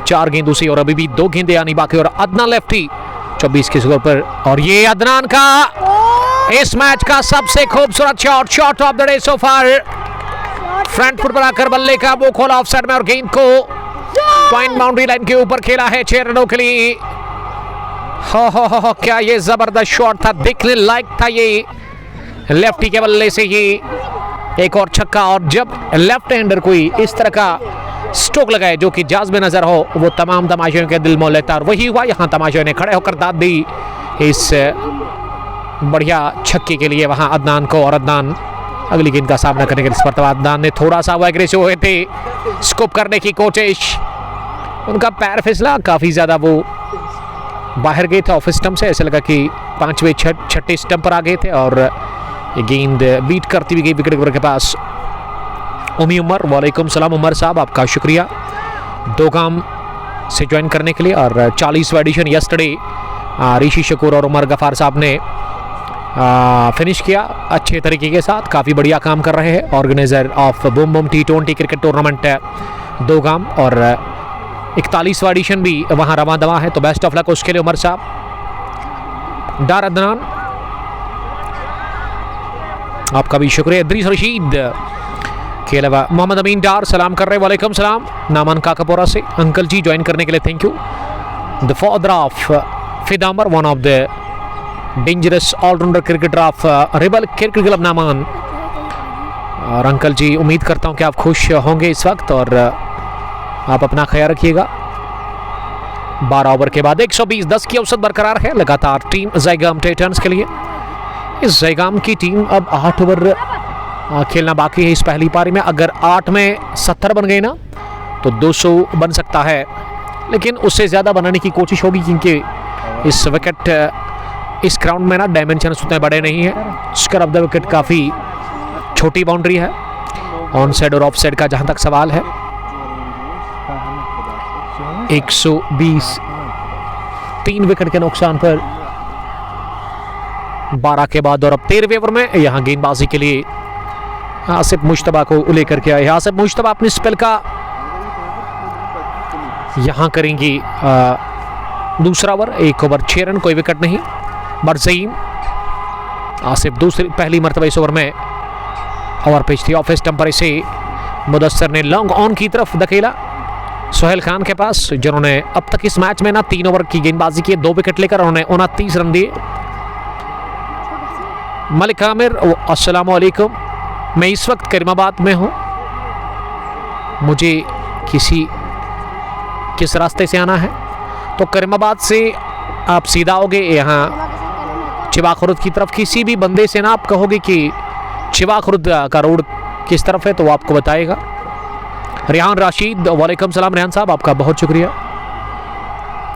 4 गेंदों से और अभी भी 2 गेंदें आनी बाकी। और अदनान लेफ्टी 24 के स्कोर पर। और ये अदनान का इस मैच का सबसे खूबसूरत shot of the day so far. Front foot पर आकर बल्ले का वो खोला ऑफसाइड में और गेंद को पॉइंट बाउंड्री लाइन के ऊपर खेला है 6 रनों के लिए। हो क्या ये जबरदस्त शॉट था, देखने लायक था ये लेफ्टी के बल्ले से ये एक और छक्का। और जब लेफ्ट हैंडर कोई इस तरह का स्ट्रोक लगाए जो कि जाज में नजर हो वो तमाम तमाशाइयों के दिल मोह लेता। और वही हुआ, यहाँ तमाशाइयों ने खड़े होकर दाद दी इस बढ़िया छक्के के लिए वहां अदनान को। और अदनान अगली गेंद का सामना करने के लिए पर अदनान ने थोड़ा सा वो एग्रेसिव हुए थे स्कोप करने की कोशिश, उनका पैर फिसला, काफी ज्यादा वो बाहर गए थे ऑफ स्टंप से। ऐसा लगा कि 5वें 6ठे स्टंप पर आ गए थे और ये गेंद बीट करती हुई गई विकेट कीपर के पास। उमी उमर, वालेकुम सलाम उमर साहब, आपका शुक्रिया दोगाम से ज्वाइन करने के लिए। और 40वां एडिशन यस्टरडे ऋषि शकूर और उमर गफार साहब ने फिनिश किया अच्छे तरीके के साथ, काफ़ी बढ़िया काम कर रहे हैं। Organiser of Boom Boom T20 cricket tournament Dogam और 41वां एडिशन भी वहाँ रवा दवा है, तो बेस्ट ऑफ लक उसके लिए उमर साहब। डार अदनान, आपका भी शुक्रिया। इद्रीस रशीद के अलावा मोहम्मद अमीन डार सलाम कर रहे हैं, वालेकुम सलाम नामान काकापोरा से। अंकल जी ज्वाइन करने के लिए thank you. The father of फिदामर, one of the dangerous allrounder cricketer of rebel cricket club नामान। और अंकल जी उम्मीद करता हूं कि आप खुश होंगे इस वक्त और आप अपना ख्याल रखिएगा। 12 ओवर के बाद 120 10 की औसत बरकरार है लगातार टीम ज़ायगाम टाइटंस के लिए। इस ज़ायगाम की टीम अब 8 ओवर खेलना बाकी है इस पहली पारी में। अगर 8 में 70 बन गए ना तो 200 बन सकता है, लेकिन उससे ज़्यादा बनाने की कोशिश होगी क्योंकि इस विकेट इस ग्राउंड में ना डायमेंशन उतने बड़े नहीं है। स्क्वायर ऑफ द विकेट काफ़ी छोटी बाउंड्री है। ऑन साइड और ऑफ साइड का जहाँ तक सवाल है 120 3 विकेट के नुकसान पर 12 के बाद। और अब 13वें ओवर में यहाँ गेंदबाजी के लिए आसिफ मुश्तबा को लेकर के आए। आसिफ मुश्तबा अपने स्पेल का यहाँ करेंगी दूसरा ओवर, 1 ओवर 6 रन, कोई विकेट नहीं। बरज़ीम आसिफ पहली मरतबा इस ओवर में ओवर पिच थी ऑफ स्टंप पर, इसे मुदस्सिर ने लॉन्ग ऑन की तरफ धकेला सोहेल खान के पास, जिन्होंने अब तक इस मैच में ना 3 ओवर की गेंदबाजी की, 2 विकेट लेकर उन्होंने 29 रन दिए। मलिक आमिर, अस्सलाम वालेकुम, मैं इस वक्त करीमाबाद में हूँ, मुझे किस रास्ते से आना है? तो करीमाबाद से आप सीधा आओगे यहाँ चिबा खुर्द की तरफ। किसी भी बंदे से ना आप कहोगे कि चिबा खुर्द का रोड किस तरफ है तो वो आपको बताएगा। रेहान राशिद, वालेकुम सलाम रेहान साहब, आपका बहुत शुक्रिया।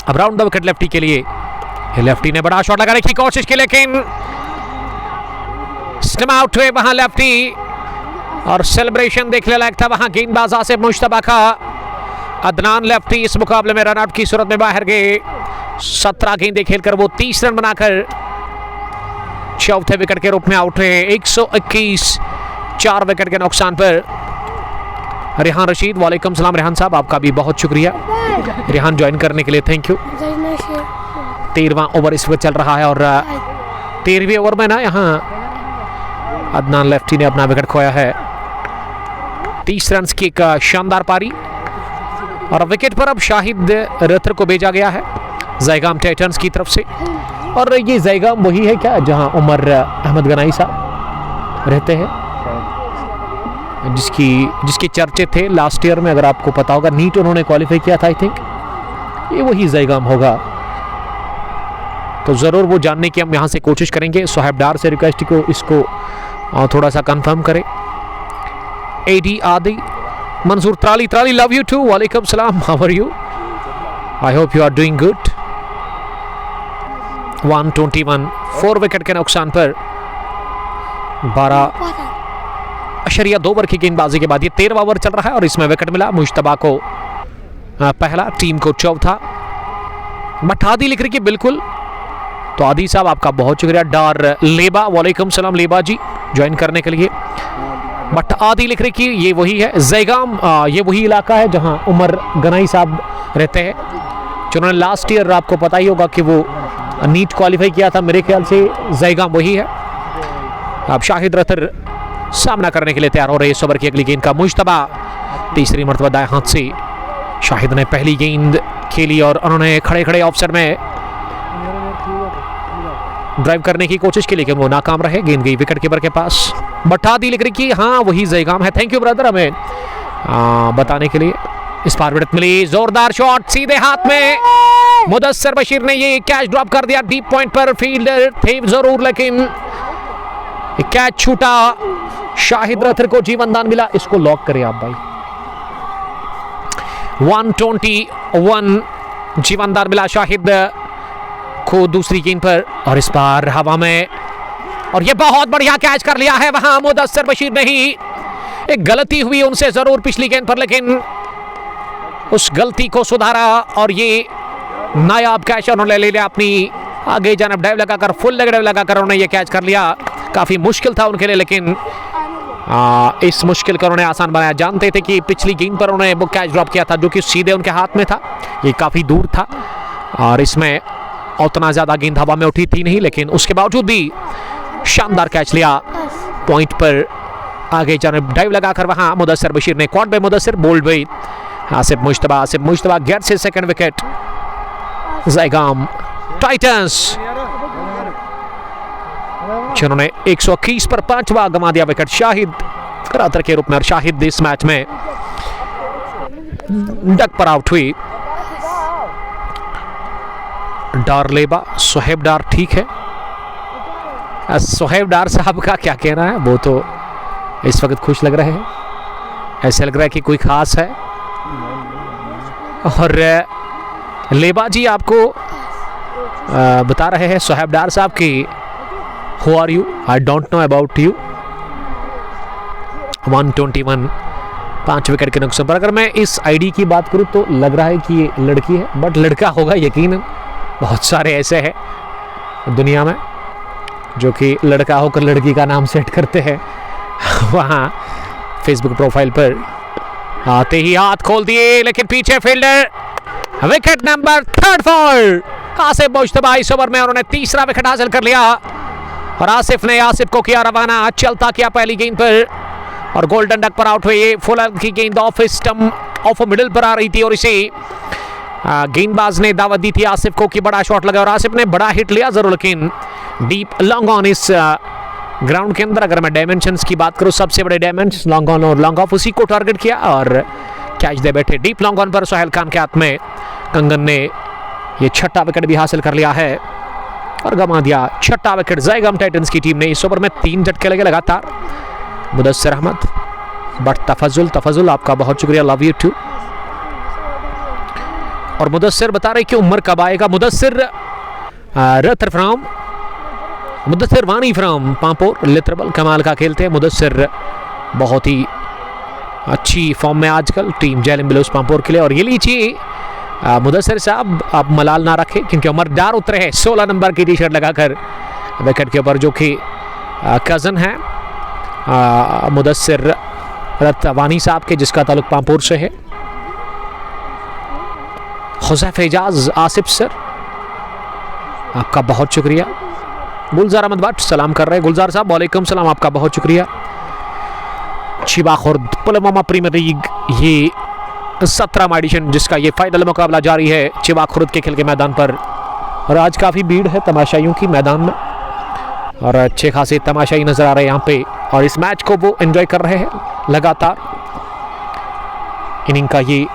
अब राउंड द विकेट लेफ्टी के लिए, लेफ्टी ने बड़ा शॉट लगाने की कोशिश की लेकिन स्टंप आउट हुए वहां लेफ्टी। और सेलिब्रेशन देखने लायक था वहां गेंदबाज आसिफ मुश्तबा का। अदनान लेफ्टी इस मुकाबले में रनआउट की सूरत में बाहर गए। 17 गेंदें खेलकर वो 30 रन बनाकर चौथे विकेट के रूप में आउट हुए। 121 4 विकेट के नुकसान पर रेहान रशीद, वालेकुम सलाम रेहान साहब, आपका भी बहुत शुक्रिया रेहान ज्वाइन करने के लिए, थैंक यू। 13वां ओवर इस वक्त चल रहा है और 13वें ओवर में ना यहाँ अदनान लेफ्टी ने अपना विकेट खोया है। 30 रन की एक शानदार पारी और विकेट पर अब शाहिद रथर को भेजा गया है ज़ायगाम टाइटंस की तरफ से। और ये ज़ायगाम वही है क्या जहां उमर अहमद गनाई साहब रहते हैं, जिसके चर्चे थे लास्ट ईयर में, अगर आपको पता होगा नीट उन्होंने क्वालिफाई किया था, आई थिंक ये वही ज़ायगाम होगा। तो ज़रूर वो जानने की हम यहाँ से कोशिश करेंगे। सोहेब डार से रिक्वेस्ट को इसको थोड़ा सा कंफर्म करें। एडी Adi Mansoor Trali love you too, वालेकुम सलाम, how are you, I hope you are doing good. 121 4 wicket के नुकसान पर 12.2 ओवर की गेंदबाजी के बाद ये 13वां ओवर चल रहा है और इसमें विकेट मिला मुश्तबा को पहला, टीम को चौथा। बट आदि लिख रही कि बिल्कुल, तो आदि साहब आपका बहुत शुक्रिया। डार लेबा, वालेकुम सलाम लेबा जी, ज्वाइन करने के लिए। बट आदि लिख रही कि ये वही है ज़ायगाम, ये वही इलाका है जहां उमर गनाई साहब रहते हैं, जिन्होंने लास्ट ईयर आपको पता ही होगा कि वो नीट क्वालिफाई किया था। मेरे ख्याल से ज़ायगाम वही है। अब शाहिद रथर सामना करने के लिए तैयार हो रहे इस ओवर की अगली गेंद का। मुश्तबा तीसरी मरतबा दाएं हाथ से शाहिद ने पहली गेंद खेली और उन्होंने खड़े खड़े ऑफसाइड में ड्राइव करने की कोशिश की, लेकिन वो नाकाम रहे। गेंद गई विकेट कीपर के पास। बट्टादी लिख रही कि हाँ वही ज़ायगाम है। थैंक यू ब्रदर हमें बताने के लिए। इस पार विकेट मिली, जोरदार शॉट सीधे हाथ में, मुदस्सिर बशीर ने ये कैच ड्रॉप कर दिया। डीप पॉइंट पर फील्डर थे जरूर, लेकिन कैच छूटा। शाहिद रथर को जीवन दान मिला। इसको लॉक करें आप भाई। 121 जीवन दान मिला शाहिद को दूसरी गेंद पर और इस बार हवा में, और ये बहुत बढ़िया कैच कर लिया है वहां मुदस्सिर बशीर ने ही। एक गलती हुई उनसे जरूर पिछली गेंद पर, लेकिन उस गलती को सुधारा और ये नायाब कैच उन्होंने ले लिया अपनी आगे जानब डाइव लगाकर, फुल लेग डाइव लगाकर उन्होंने ये कैच कर लिया। काफ़ी मुश्किल था उनके लिए, लेकिन इस मुश्किल को उन्होंने आसान बनाया। जानते थे कि पिछली गेंद पर उन्होंने वो कैच ड्रॉप किया था जो कि सीधे उनके हाथ में था, ये काफ़ी दूर था और इसमें उतना ज़्यादा गेंद हवा में उठी थी नहीं, लेकिन उसके बावजूद भी शानदार कैच लिया। पॉइंट पर आगे जानब डाइव लगाकर वहाँ मुदस्सिर बशीर ने, caught by Mudassir, bowled by Asif Mushtaba गेट से सेकंड विकेट। ज़ायगाम टाइटंस जिन्होंने 121 पर 5वां गंवा दिया विकेट शाहिद रथर के रूप में, और शाहिद इस मैच में डक पर आउट हुई। डार लेबा, सोहेब डार ठीक है। सोहेब डार साहब का क्या कहना है, वो तो इस वक्त खुश लग रहे हैं, ऐसे लग रहा है कि कोई खास है। और लेबा जी आपको बता रहे हैं सोहेब डार साहब की, who are you, I don't know about you. 121 5 wicket के नुकसान पर। अगर मैं इस आईडी की बात करूं तो लग रहा है कि ये लड़की है, बट लड़का होगा यकीनन। बहुत सारे ऐसे हैं दुनिया में जो कि लड़का होकर लड़की का नाम सेट करते हैं। वहाँ फेसबुक प्रोफाइल पर आते ही हाथ खोल दिए, लेकिन पीछे fielder. Wicket number 3 for Asif Mushtaba. इस ओवर में उन्होंने तीसरा विकेट हासिल कर लिया और आसिफ को किया रवाना। चलता किया पहली गेंद पर और गोल्डन डक पर आउट हुए। फुल की गेंद ऑफ स्टंप, ऑफ मिडिल पर आ रही थी और इसे गेंदबाज ने दावत दी थी आसिफ को कि बड़ा शॉट लगा, और आसिफ ने बड़ा हिट लिया जरूर, लेकिन डीप लॉन्ग ऑन इस ग्राउंड के अंदर अगर मैं डायमेंशंस की बात करूं, सबसे बड़े डायमेंशंस लॉन्ग ऑन और लॉन्ग ऑफ, उसी को टारगेट किया और कैच दे बैठे। डीप लॉन्ग ऑन पर सोहेल खान के हाथ में कंगन ने ये 6ठा विकेट भी हासिल कर लिया है और गंवा दिया 6ठा विकेट। ज़ायगाम टाइटंस की टीम ने इस ओवर में 3 झटके लगे लगातार। मुदस्सिर अहमद, बट तफजुल आपका बहुत शुक्रिया, लव यू टू। और मुदस्सिर बता रहे कि उम्र कब आएगा। मुदस्सिर रथर फ्रॉम, मुदस्सिर वानी फ्रॉम पांपोर लित्रबल, कमाल का खेलते हैं मुदस्सिर, बहुत ही अच्छी फॉर्म में आजकल टीम जैलिम बिलोस पांपोर के लिए। और ये लीजिए मुदस्सिर साहब, आप मलाल ना रखें क्योंकि उमर डार उतरे हैं 16 नंबर की टी-शर्ट लगाकर विकेट के ऊपर, जो कि कज़न है मुदस्सिर रतवानी साहब के, जिसका ताल्लुक पामपुर से है। हुज़ैफ एजाज आसिफ सर, आपका बहुत शुक्रिया। गुलजार अहमद भट्ट सलाम कर रहे हैं। गुलजार साहब वालेकुम सलाम, आपका बहुत शुक्रिया। चिबा खुर्द पुलवामा प्रीमियर लीग, ये 17वां एडिशन, जिसका ये फाइनल मुकाबला जारी है चिबा खुर्द के खेल के मैदान पर। और आज काफ़ी भीड़ है तमाशाइयों की मैदान में, और अच्छे खासे तमाशाई नज़र आ रहे हैं यहाँ पे, और इस मैच को वो एंजॉय कर रहे हैं लगातार। इनिंग का ये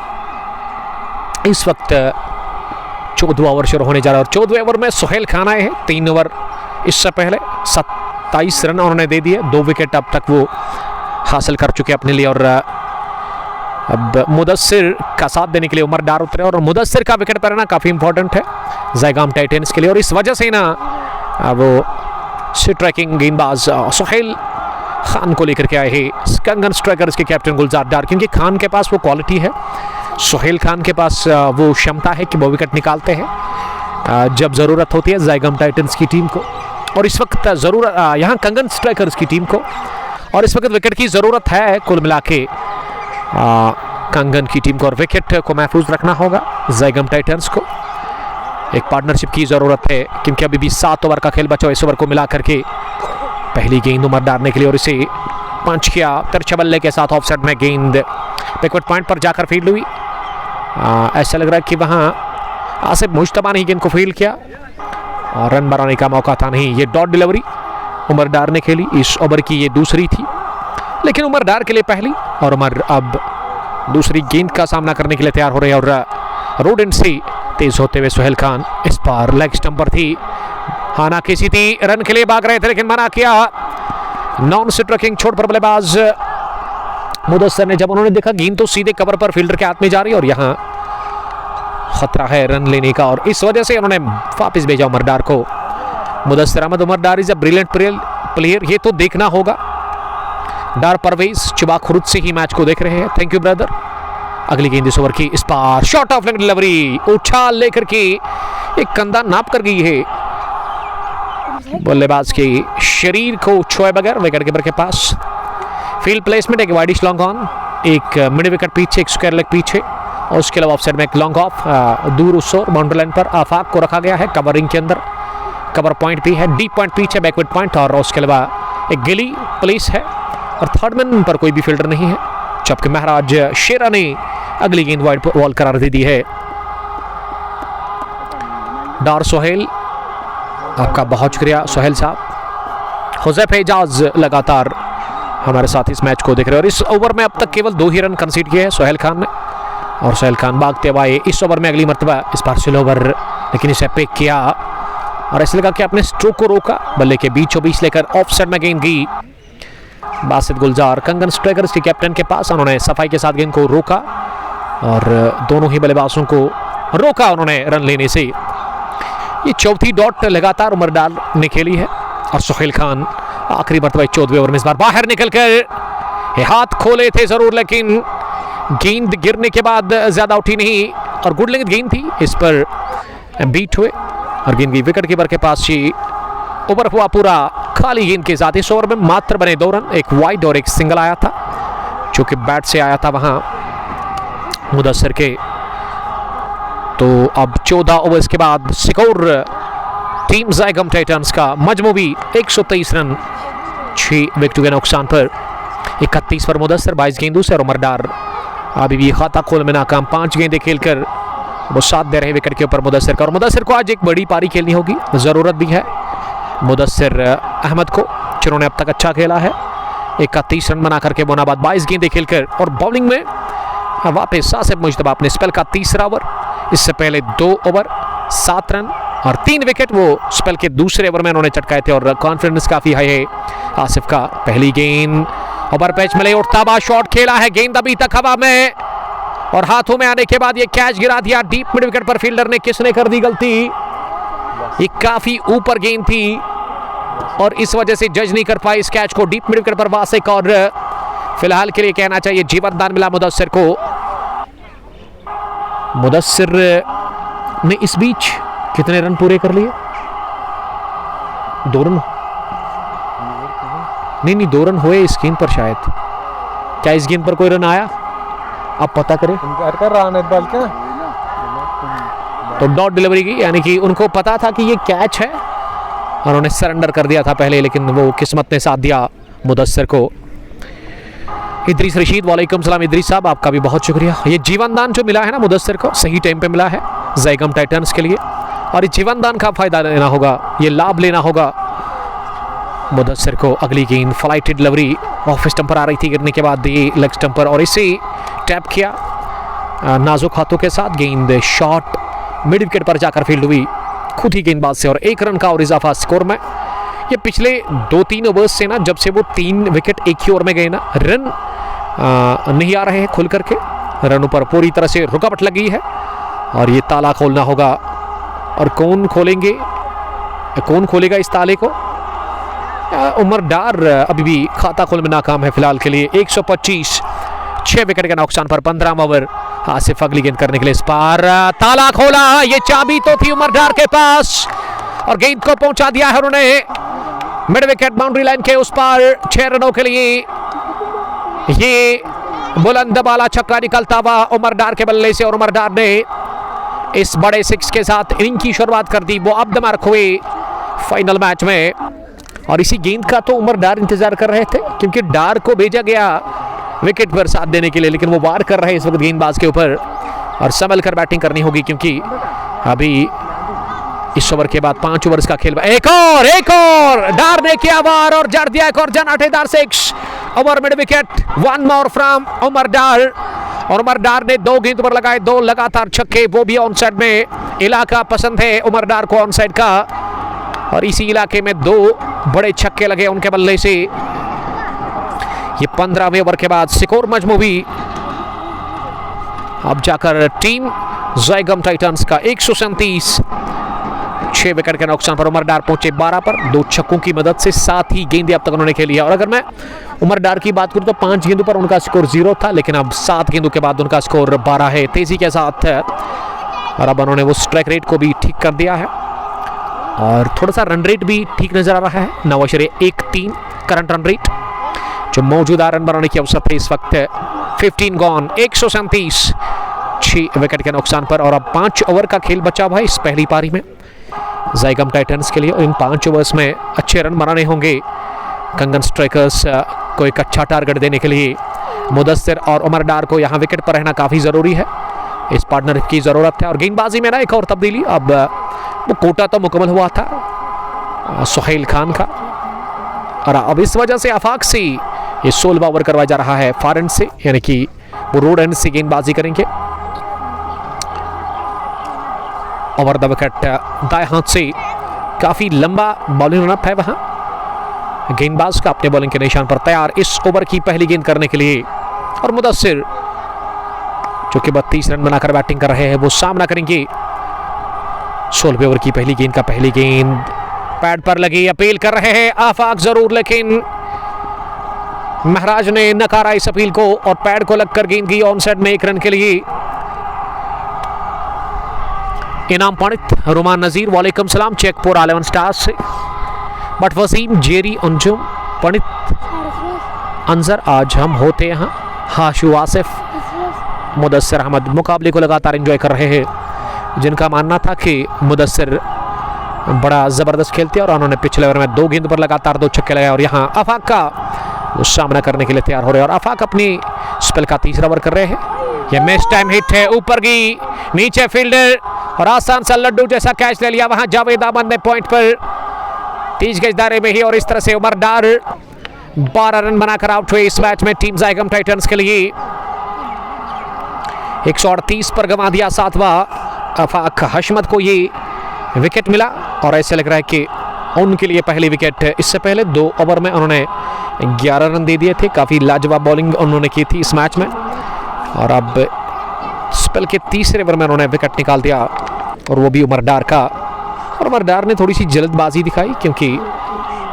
इस वक्त 14वां ओवर शुरू होने जा रहा है, और 14वें ओवर में सुहेल खान आए हैं। 3 ओवर इससे पहले 27 रन उन्होंने दे दिए, 2 विकेट अब तक वो हासिल कर चुके अपने लिए। और अब मुदस्सिर का साथ देने के लिए उमर डार उतरे, और मुदस्सिर का विकेट पर ना काफ़ी इंपॉर्टेंट है ज़ायगाम टाइटंस के लिए, और इस वजह से ना वो स्ट्राइकिंग गेंदबाज सुहेल खान को लेकर के आए हैं कंगन स्ट्राइकर्स के कैप्टन गुलजार डार, क्योंकि खान के पास वो क्वालिटी है, सुहेल खान के पास वो क्षमता है कि वो विकेट निकालते हैं जब ज़रूरत होती है ज़ायगाम टाइटंस की टीम को। और इस वक्त ज़रूरत यहाँ कंगन स्ट्राइकर्स की टीम को, और इस वक्त विकेट की ज़रूरत है कुल मिला के कंगन की टीम को, और विकेट को महफूज रखना होगा ज़ायगाम टाइटंस को। एक पार्टनरशिप की ज़रूरत है, क्योंकि अभी भी 7 ओवर का खेल बचा। इस ओवर को मिला करके पहली गेंद उमर डारने के लिए, और इसे पंच किया तिरछे बल्ले के साथ। ऑफ साइड में गेंद बैकवर्ड पॉइंट पर जाकर फील्ड हुई। ऐसा लग रहा है कि वहाँ आसिफ मुश्तबा ने गेंद को फील्ड किया, और रन बनाने का मौका था नहीं। ये डॉट डिलीवरी उमर डार ने खेली, इस ओवर की ये दूसरी थी, लेकिन उमर डार के लिए पहली, और उमर अब दूसरी गेंद का सामना करने के लिए तैयार हो रहे हैं। और रोड एंड से तेज होते हुए सुहेल खान इस पार लेग स्टंप पर थी, हाना किसी थी, रन के लिए भाग रहे थे, लेकिन मना किया। नॉन स्ट्राइकिंग छोड़ पर बल्लेबाज मुदस्सिर ने, जब उन्होंने देखा गेंद तो सीधे कवर पर फील्डर के हाथ में जा रही है, और यहाँ खतरा है रन लेने का, और इस वजह से उन्होंने वापस भेजा उमर डार को। मुदस्सिर अहमद, उमर डार इज अ ब्रिलियंट प्लेयर, ये तो देखना होगा। डार परवेज चिबा खुर्द से ही मैच को देख रहे हैं। Thank you brother. अगली गेंद इस ओवर की, इस पार शॉट ऑफ लेग डिलीवरी, उछाल लेकर के एक कंधा नाप कर गई है बल्लेबाज के शरीर को छुए बगैर विकेट कीपर के पास। फील्ड प्लेसमेंट, एक वाइडिश लॉन्ग ऑन, एक मिड विकेट पीछे, एक स्क्वायर लेग पीछे, और उसके अलावा ऑफसाइड में एक लॉन्ग ऑफ दूर उस ओर बाउंड्री लाइन पर आफाक को रखा गया है कवरिंग के अंदर। कवर पॉइंट भी है, डीप पॉइंट पीछे, बैकवर्ड पॉइंट, और उसके अलावा एक गिली प्लेस है, और थर्ड मैन पर कोई भी फील्डर नहीं है, जबकि महराज शेरा ने अगली गेंद वाइड बॉल करार दे दी है। डार सुहेल, आपका बहुत शुक्रिया सुहेल साहब। हुज़ैफ एजाज लगातार हमारे साथ इस मैच को देख रहे हैं, और इस ओवर में अब तक केवल 2 ही रन कंसीड किए हैं सुहेल खान ने, और सुहेल खान भागते हुए इस ओवर में अगली मरतबा इस बार स्लो ओवर, लेकिन इसे पिक किया, और ऐसे लगा कि अपने स्ट्रोक को रोका, बल्ले के बीचों बीच लेकर ऑफ साइड में गेंद गई। बासित गुलजार कंगन स्ट्राइकर्स के कैप्टन के पास, उन्होंने सफाई के साथ गेंद को रोका, और दोनों ही बल्लेबाजों को रोका उन्होंने रन लेने से। ये चौथी डॉट लगातार उमर डार ने खेली है, और सुहेल खान आखिरी मरतबा 14वें ओवर में इस बार बाहर निकलकर हाथ खोले थे जरूर, लेकिन गेंद गिरने के बाद ज्यादा उठी नहीं, और गुड लेंथ गेंद थी, इस पर बीट हुए, और गेंद की विकेट कीपर के पास ही। ओवर हुआ पूरा खाली गेंद के साथ। इस ओवर में मात्र बने 2 रन, एक वाइड और एक सिंगल आया था, जो कि बैट से आया था वहां मुदस्सिर के। तो अब 14 ओवर्स के बाद स्कोर टीम ज़ायगाम टाइटंस का मजमूई 123 रन 6 विकेटों के नुकसान पर। 31 पर मुदस्सिर, 22 गेंदों से, और उमर डार अभी भी खाता खोल में नाकाम। 5 गेंदें खेलकर वो साथ दे रहे विकेट के ऊपर मुदस्सिर का, और मुदस्सिर को आज एक बड़ी पारी खेलनी होगी, ज़रूरत भी है मुदस्सिर अहमद को, जिन्होंने अब तक अच्छा खेला है। 31 रन बना करके बोनाबाद 22 गेंदें खेलकर, और बॉलिंग में वापस आसिफ मुश्तबा अपने स्पेल का तीसरा ओवर, इससे पहले 2 ओवर 7 रन और 3 विकेट वो स्पेल के दूसरे ओवर में उन्होंने चटकाए थे, और कॉन्फिडेंस काफ़ी हाई है आसिफ का। पहली गेंद ओवर पैच मिले, उठता हुआ शॉट खेला है, गेंद अभी तक हवा में, और हाथों में आने के बाद ये कैच गिरा दिया डीप मिड विकेट पर। फील्डर ने किसने कर दी गलती, ये काफी ऊपर गेंद थी, और इस वजह से जज नहीं कर पाए इस कैच को डीप मिड विकेट पर वासिक, और फिलहाल के लिए कहना चाहिए जीवन दान मिला मुदस्सिर को। मुदस्सिर ने इस बीच कितने रन पूरे कर लिए? 2 रन नहीं 2 रन हुए इस गेंद पर शायद। क्या इस गेंद पर कोई रन आया? आप पता करें। इनकार कर रहा है बॉल क्या? तो डॉट डिलीवरी की, यानी कि उनको पता था कि ये कैच है और उन्होंने सरेंडर कर दिया था पहले, लेकिन वो किस्मत ने साथ दिया मुदस्सिर को। इदरीस रशीद, वालेकुम सलाम इदरीस साहब, आपका भी बहुत शुक्रिया। ये जीवन दान जो मिला है ना मुदस्सिर को, सही टाइम पे मिला है ज़ाइगम टाइटंस के लिए, और इस जीवन दान का फायदा लेना होगा, ये लाभ लेना होगा मुदस्सिर को। अगली गेंद फ्लाइटेड डिलीवरी ऑफ स्टंप पर आ रही थी, गिरने के बाद ये लेग स्टंप पर, और इसे टैप किया नाजुक हाथों के साथ। गेंद शॉट मिड विकेट पर जाकर फील्ड हुई खुद ही गेंदबाज से, और 1 रन का और इजाफा स्कोर में। ये पिछले 2-3 ओवर्स से ना, जब से वो 3 विकेट एक ही ओवर में गए ना, रन नहीं आ रहे हैं खुल करके, रनों पर पूरी तरह से रुकावट लगी है, और ये ताला खोलना होगा। और कौन खोलेंगे, कौन खोलेगा इस ताले को? उमर डार अभी भी खाता खोलने में नाकाम है फिलहाल के लिए। 125, 6 विकेट के नुकसान पर 15 ओवर। आसिफ अगली गेंद करने के लिए इस पार ताला खोला, ये चाबी तो थी उमर डार के पास, और गेंद को पहुंचा दिया है उन्होंने मिड विकेट बाउंड्री लाइन के उस पार। 6 रनों के लिए ये बुलंद बाला छक्का निकलता हुआ उमर डार के बल्ले से, और उमर डार ने इस बड़े 6 के साथ इनिंग की शुरुआत कर दी। वो अब द मार्क हुए फाइनल मैच में, और इसी गेंद का तो उमर डार इंतजार कर रहे थे, क्योंकि डार को भेजा गया विकेट पर साथ देने के लिए, लेकिन वो वार कर रहे हैं इस वक्त गेंदबाज के ऊपर, और संभल कर बैटिंग करनी होगी, क्योंकि अभी इस ओवर के बाद 5 ओवर्स का खेल। एक और डार ने किया वार और जड़ दिया एक और जनाटेदार 6 over mid wicket. 1 more from Umar Dar, और उमर डार ने 2 गेंद पर लगाए 2 लगातार छक्के, वो भी ऑन साइड में। इलाका पसंद है उमर डार को ऑन साइड का, और इसी इलाके में 2 बड़े छक्के लगे उनके बल्ले से। ये 15वें ओवर के बाद स्कोर मजमूवी अब जाकर टीम ज़ाइगम टाइटंस का 137, 6 विकेट के नुकसान पर उमर डार पहुंचे 12 पर 2 छक्कों की मदद से। 7 ही गेंदें अब तक उन्होंने खेली है, और अगर मैं उमर डार की बात करूं तो 5 गेंदों पर उनका स्कोर 0 था, लेकिन अब 7 गेंदों के बाद उनका स्कोर 12 है तेजी के साथ, और अब उन्होंने वो स्ट्राइक रेट को भी ठीक कर दिया है, और थोड़ा सा रन रेट भी ठीक नजर आ रहा है। 9.13 करंट रन रेट, जो मौजूदा रन बनाने की अवसर थे इस वक्त 15 गॉन। 137, 6 विकेट के नुकसान पर, और अब 5 ओवर का खेल बचा हुआ है इस पहली पारी में ज़ाइगम टाइटंस के लिए, और इन 5 ओवर्स में अच्छे रन बनाने होंगे कंगन स्ट्राइकर्स को एक अच्छा टारगेट देने के लिए। मुदस्सिर और उमर डार को यहाँ विकेट पर रहना काफ़ी ज़रूरी है, इस पार्टनर की ज़रूरत है। और गेंदबाजी में ना एक और तब्दीली, अब वो कोटा तो मुकम्मल हुआ था सुहेल खान का, और अब इस वजह से आफाक से ये 16वां ओवर करवाया जा रहा है फार एंड से, यानी कि वो रोड एंड से गेंदबाजी करेंगे। ओवर द विकेट दाएं हाथ से काफ़ी लंबा बॉलिंग रनअप है वहाँ, गेंदबाज का अपने बॉलिंग के निशान पर तैयार इस ओवर की पहली गेंद करने के लिए। और मुदस्सिर जो कि 32 रन बनाकर बैटिंग कर रहे हैं, वो सामना करेंगे 16वें ओवर की पहली गेंद का। पहली गेंद पैड पर लगी, अपील कर रहे हैं आफाक जरूर, लेकिन महराज ने नकारा इस अपील को, और पैड को लगकर गेंद गई ऑन साइड में 1 रन के लिए। इनाम पंडित रुमान नजीर, वालेकुम सलाम, चेकपुर 11 स्टार्स से। बट वसीम जेरी अंजुम पंडित अंजर, आज हम होते यहाँ हाशु आसिफ, मुदस्सिर अहमद मुकाबले को लगातार एंजॉय कर रहे हैं, जिनका मानना था कि मुदस्सिर बड़ा ज़बरदस्त खेलते हैं, और उन्होंने पिछले ओवर में 2 गेंद पर लगातार 2 छक्के लगाए, और यहाँ आफाक का वो सामना करने के लिए तैयार हो रहे हैं। और आफाक अपनी स्पेल का 3रा ओवर कर रहे हैं। ये मैच टाइम हिट है, ऊपर गई, नीचे फील्डर, और आसान सा लड्डू जैसा कैच ले लिया वहां जावेद अहमद ने पॉइंट पर 30 गज दायरे में ही, और इस तरह से उमर डार 12 रन बनाकर आउट हुए इस मैच में टीम ज़ाइगम टाइटंस के लिए। 138 पर गंवा दिया 7वां आफाक हशमत को ये विकेट मिला, और ऐसे लग रहा है कि उनके लिए पहली विकेट। इससे पहले 2 ओवर में उन्होंने 11 रन दे दिए थे, काफ़ी लाजवाब बॉलिंग उन्होंने की थी इस मैच में, और अब स्पेल के 3रे ओवर में उन्होंने विकेट निकाल दिया, और वो भी उमर डार का। और उमर डार ने थोड़ी सी जल्दबाजी दिखाई, क्योंकि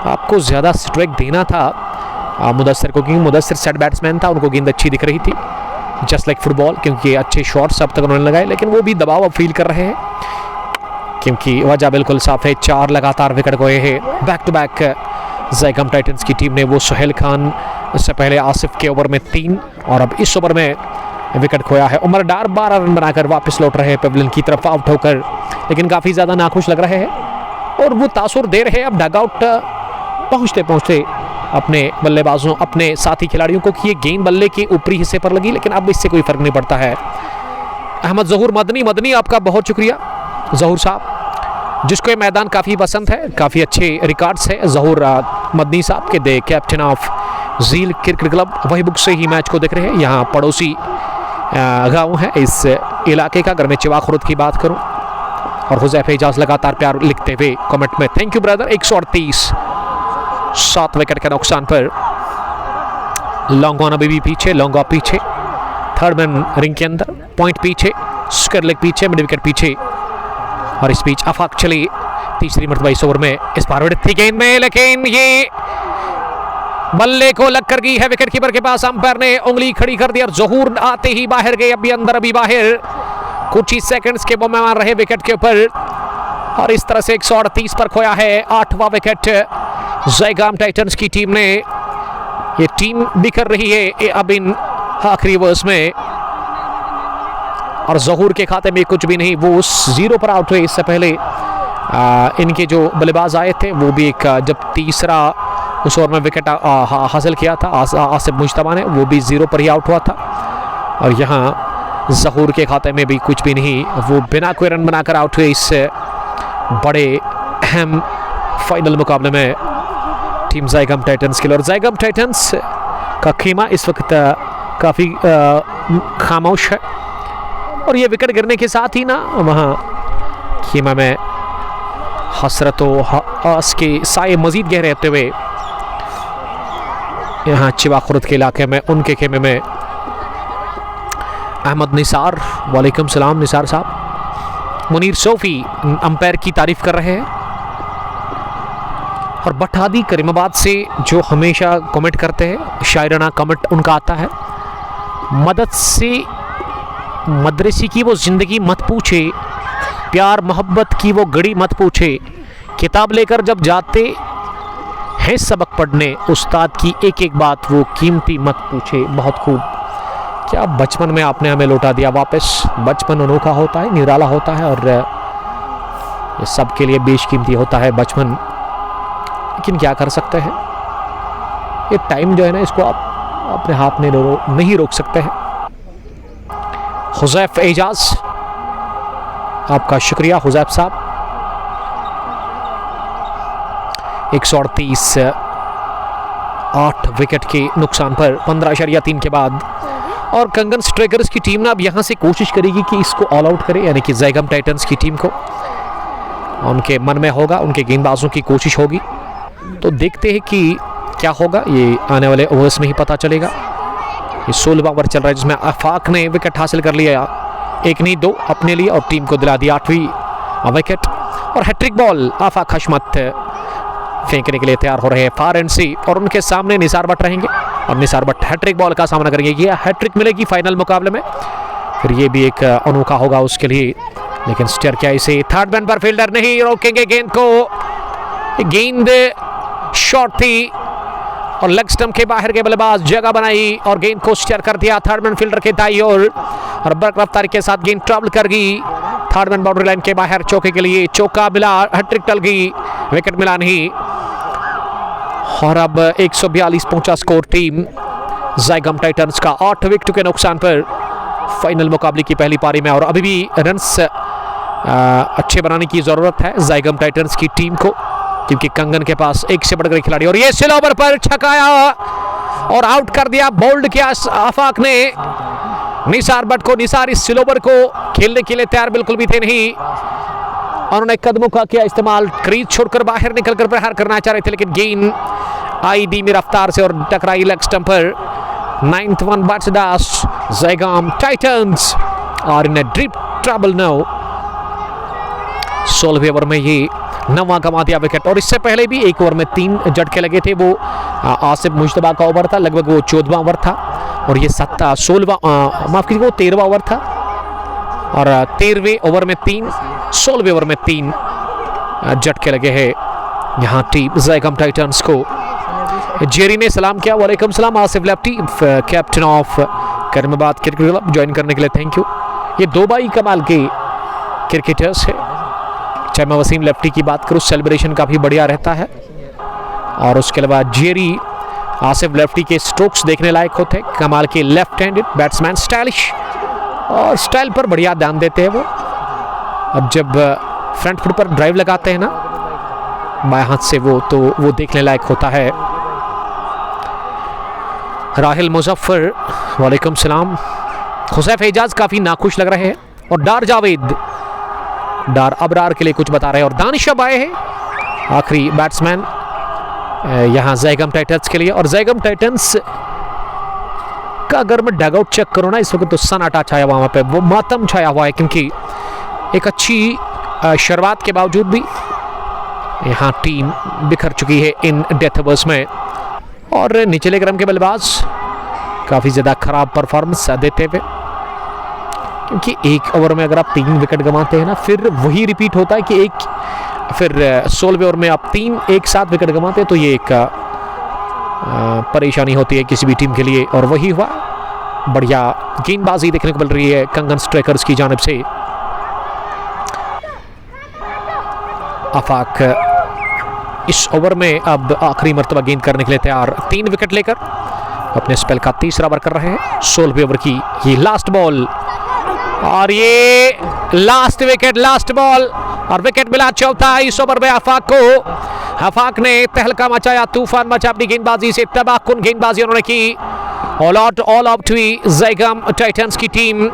आपको ज़्यादा स्ट्राइक देना था मुदस्सिर को, क्योंकि मुदस्सिर सेट बैट्समैन था, उनको गेंद अच्छी दिख रही थी जस्ट लाइक फुटबॉल, क्योंकि अच्छे शॉट्स अब तक उन्होंने लगाए, लेकिन वो भी दबाव अब फील कर रहे हैं, क्योंकि वजह बिल्कुल साफ है। 4 लगातार विकेट गए हैं बैक टू बैक ज़ाइगम टाइटंस की टीम ने। वो सुहेल खान इससे पहले आसिफ के ओवर में 3 और अब इस ओवर में विकेट खोया है। उमर डार 12 रन बनाकर वापस लौट रहे हैं पेविलियन की तरफ आउट होकर, लेकिन काफ़ी ज़्यादा नाखुश लग रहे हैं और वो तासुर दे रहे हैं अब डगआउट पहुँचते पहुँचते अपने बल्लेबाजों, अपने साथी खिलाड़ियों को कि ये गेंद बल्ले के ऊपरी हिस्से पर लगी, लेकिन अब इससे कोई फ़र्क नहीं पड़ता है। अहमद ज़हूर मदनी आपका बहुत शुक्रिया ज़हूर साहब, जिसको ये मैदान काफ़ी पसंद है, काफ़ी अच्छे रिकॉर्ड्स है ज़हूर मदनी साहब के, दे कैप्टन ऑफ झील क्रिकेट क्लब। वही बुक से ही मैच को देख रहे हैं। यहाँ पड़ोसी गाँव है इस इलाके का, अगर मैं चिवा खुर्द की बात करूँ। और हुज़ैफ एजाज लगातार प्यार लिखते हुए कमेंट में थैंक यू ब्रदर। 138 7 विकेट के नुकसान पर लॉन्ग ऑन अभी भी पीछे, लॉन्ग ऑफ पीछे, थर्ड मैन रिंग के अंदर, पॉइंट पीछे, स्क्वायर लेग पीछे, मिड विकेट पीछे। और इस बीच आफाक चली तीसरी मरतबा इस ओवर में, इस बार थी गेंद में, लेकिन ये बल्ले को लग कर गई है। विकेट कीपर के पास अंपायर ने उंगली खड़ी कर दी और ज़हूर आते ही बाहर गए, अभी अंदर अभी बाहर, कुछ ही सेकंड्स के बम मार रहे विकेट के ऊपर। और इस तरह से 138 पर खोया है 8वां विकेट ज़ायगाम टाइटंस की टीम ने। ये टीम बिखर रही है अब इन आखिरी ओवर्स में और ज़हूर के खाते में कुछ भी नहीं, वो उस 0 पर आउट हुए। इससे पहले इनके जो बल्लेबाज आए थे वो भी एक जब तीसरा उस ओवर में विकेट हासिल किया था आसिफ मुश्तबा ने, वो भी 0 पर ही आउट हुआ था। और यहाँ ज़हूर के खाते में भी कुछ भी नहीं, वो बिना कोई रन बनाकर आउट हुए इस बड़े अहम फाइनल मुकाबले में टीम ज़ायगाम टाइटंस के लिए। और ज़ायगाम टाइटंस का खेमा इस वक्त काफ़ी खामोश है और ये विकेट गिरने के साथ ही ना वहाँ खेमा में हसरतों आस के साए मजीद गहरे रहते हुए यहाँ चिवा खुर्द के इलाके में उनके खेमे में अहमद निसार, वालेकुम सलाम निसार साहब, मुनीर सोफी अंपायर की तारीफ कर रहे हैं। और बठादी करीमाबाद से जो हमेशा कमेंट करते हैं, शायराना कमेंट उनका आता है, मदद से मदरसे की वो ज़िंदगी मत पूछे, प्यार मोहब्बत की वो गड़ी मत पूछे, किताब लेकर जब जाते हैं सबक पढ़ने, उस्ताद की एक एक बात वो कीमती मत पूछे। बहुत खूब, क्या बचपन में आपने हमें लौटा दिया वापस। बचपन अनोखा होता है, निराला होता है और ये सब के लिए बेशकीमती होता है बचपन, लेकिन क्या कर सकते हैं, ये टाइम जो है ना इसको आप अपने हाथ में नहीं रोक सकते हैं। हुज़ैफ एजाज आपका शुक्रिया हुज़ैफ साहब। 138 8 विकेट के नुकसान पर 15.3 के बाद। और कंगन स्ट्राइकर्स की टीम ना अब यहाँ से कोशिश करेगी कि इसको ऑल आउट करे, यानी कि ज़ायगाम टाइटंस की टीम को उनके मन में होगा, उनके गेंदबाजों की कोशिश होगी। तो देखते हैं कि क्या होगा, ये आने वाले ओवर्स में ही पता चलेगा। ये 16वां ओवर चल रहा है जिसमें आफाक ने विकेट हासिल कर लिया, 1 नहीं 2 अपने लिए, और टीम को दिला दिया 8वीं विकेट। और हैट्रिक बॉल आफाक हशमत फेंकने के लिए तैयार हो रहे हैं फार एंड सी, और उनके सामने निसार भट्ट रहेंगे और निसार भट्ट हैट्रिक बॉल का सामना करेंगे। ये हैट्रिक मिलेगी फाइनल मुकाबले में, फिर ये भी एक अनोखा होगा उसके लिए। लेकिन स्टेयर क्या इसे थर्ड मैन पर फील्डर नहीं रोकेंगे गेंद को, गेंद शॉट थी और लेग स्टंप के बाहर के बल्लेबाज जगह बनाई और गेंद को स्टेयर कर दिया थर्ड मैन फील्डर के दाईं ओर, और बर्क रफ्तार के साथ गेंद ट्रैवल कर गई थर्ड मैन बाउंड्री लाइन के बाहर। चौके के लिए चौका मिला, हैट्रिक टल गई, विकेट मिला नहीं। और अब 142 पहुंचा स्कोर टीम ज़ायगाम टाइटंस का 8 विकेट के नुकसान पर फाइनल मुकाबले की पहली पारी में। और अभी भी रन्स अच्छे बनाने की ज़रूरत है ज़ायगाम टाइटंस की टीम को, क्योंकि कंगन के पास एक से बढ़कर खिलाड़ी। और ये स्लो ओवर पर छकाया और आउट कर दिया, बोल्ड किया आफाक ने निसार भट्ट को। निसार इस स्लो ओवर को खेलने के लिए तैयार बिल्कुल भी थे नहीं, और उन्होंने कदमों का किया इस्तेमाल, क्रीज छोड़कर बाहर निकलकर प्रहार करना चाह रहे थे, लेकिन गेंद आई धीमी रफ्तार से और टकराई लेग स्टंप पर। 9th वन बैट्सडास ज़ायगाम टाइटंस और इन डीप ट्रबल नाउ। 16वें ओवर में ये 9वां गंवा दिया विकेट। और इससे पहले भी एक ओवर में 3 झटके लगे थे, वो आसिफ मुश्तबा का ओवर था, लगभग वो 14वां ओवर था, और ये 16वां माफ कीजिए वो 13वां ओवर था, और 13वें ओवर में 3, 16वें ओवर में 3 झटके लगे हैं यहाँ टीम ज़ायगाम टाइटंस को। जेरी ने सलाम किया, वालेकुम सलाम। Asif lefty captain of Karimabad cricket club join करने के लिए थैंक यू। ये दो भाई कमाल के क्रिकेटर्स है। चाहे मैं वसीम लेफ्टी की बात करूँ, सेलिब्रेशन काफ़ी बढ़िया रहता है। और उसके अलावा जेरी आसिफ लेफ्टी के स्ट्रोक्स देखने लायक होते हैं। कमाल के लेफ्ट हैंडेड बैट्समैन, स्टाइलिश और स्टाइल पर बढ़िया ध्यान देते हैं वो। अब जब फ्रंट फुट पर ड्राइव लगाते हैं ना बाएं हाथ से वो देखने लायक होता है। राहिल मुजफ्फर वालेकुम सलाम। हुसैफ एजाज काफ़ी नाखुश लग रहे हैं। और डार जावेद डार अबरार के लिए कुछ बता रहे हैं। और दानिश अब आए हैं आखिरी बैट्समैन यहाँ ज़ैगम टाइटंस के लिए। और ज़ैगम टाइटंस का अगर मैं डगआउट चेक करूँ ना इस वक्त तो सन्नाटा छाया हुआ वहाँ पे, वो मातम छाया हुआ है, क्योंकि एक अच्छी शुरुआत के बावजूद भी यहाँ टीम बिखर चुकी है इन डेथ ओवर्स में। और निचले क्रम के बल्लेबाज काफ़ी ज़्यादा खराब परफॉर्मेंस देते हुए, क्योंकि एक ओवर में अगर आप 3 विकेट गंवाते हैं ना फिर वही रिपीट होता है कि फिर 16वें ओवर में आप 3 एक साथ विकेट गंवाते हैं तो ये एक परेशानी होती है किसी भी टीम के लिए। और वही हुआ। बढ़िया गेंदबाजी देखने को मिल रही है कंगन स्ट्राइकर्स की जानिब से। आफाक इस ओवर में अब आखिरी मर्तबा गेंद करने के लिए तैयार, 3 विकेट लेकर अपने स्पेल का तीसरा ओवर कर रहे हैं। 16वें ओवर की ये लास्ट बॉल और ये लास्ट विकेट, लास्ट बॉल और विकेट मिला चौथा इस ओवर में आफाक को। आफाक ने तहलका मचाया, तूफान मचा अपनी गेंदबाजी से, तबाहकुन गेंदबाजी उन्होंने की। ऑल आउट हुई ज़ैगम टाइटंस की टीम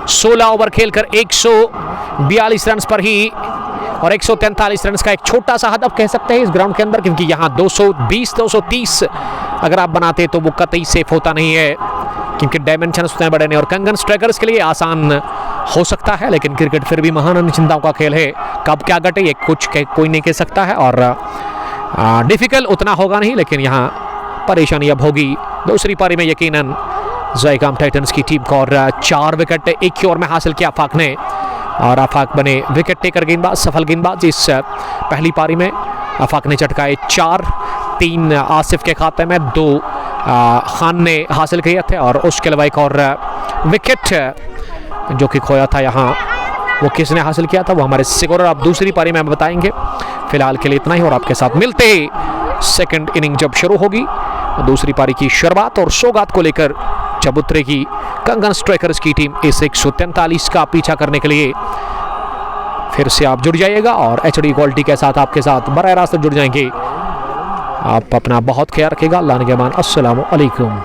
16 ओवर खेलकर 142 रन पर ही। और 143 रन का एक छोटा सा हदफ कह सकते हैं इस ग्राउंड के अंदर, क्योंकि यहाँ 220-230 अगर आप बनाते तो वो कतई सेफ होता नहीं है, क्योंकि डायमेंशन उतने बड़े नहीं। और कंगन स्ट्राइकर्स के लिए आसान हो सकता है, लेकिन क्रिकेट फिर भी महान अनिश्चितताओं का खेल है। कब क्या घटे ये कोई नहीं कह सकता है। और डिफिकल्ट उतना होगा नहीं, लेकिन यहाँ परेशानी अब होगी दूसरी पारी में यकीनन ज़ैगम टाइटंस की टीम को। और 4 विकेट एक ही ओवर में हासिल किया आफाक ने। और आफाक बने विकेट टेकर गेंदबाज, सफल गेंदबाज इस पहली पारी में। आफाक ने चटकाए 4, 3 आसिफ के खाते में, 2 खान ने हासिल किए थे। और उसके अलावा एक और विकेट जो कि खोया था यहाँ, वो किसने हासिल किया था वो हमारे स्कोरर आप दूसरी पारी में बताएंगे। फिलहाल के लिए इतना ही और आपके साथ मिलते ही सेकंड इनिंग जब शुरू होगी, दूसरी पारी की शुरुआत और सौगात को लेकर जब उतरेगी कंगन स्ट्राइकर्स की टीम इस 143 का पीछा करने के लिए। फिर से आप जुड़ जाइएगा और HD क्वालिटी के साथ आपके साथ बराह रास्त जुड़ जाएंगे। आप अपना बहुत ख्याल रखिएगा। अल्लाह निगहबान। अस्सलामु अलैकुम।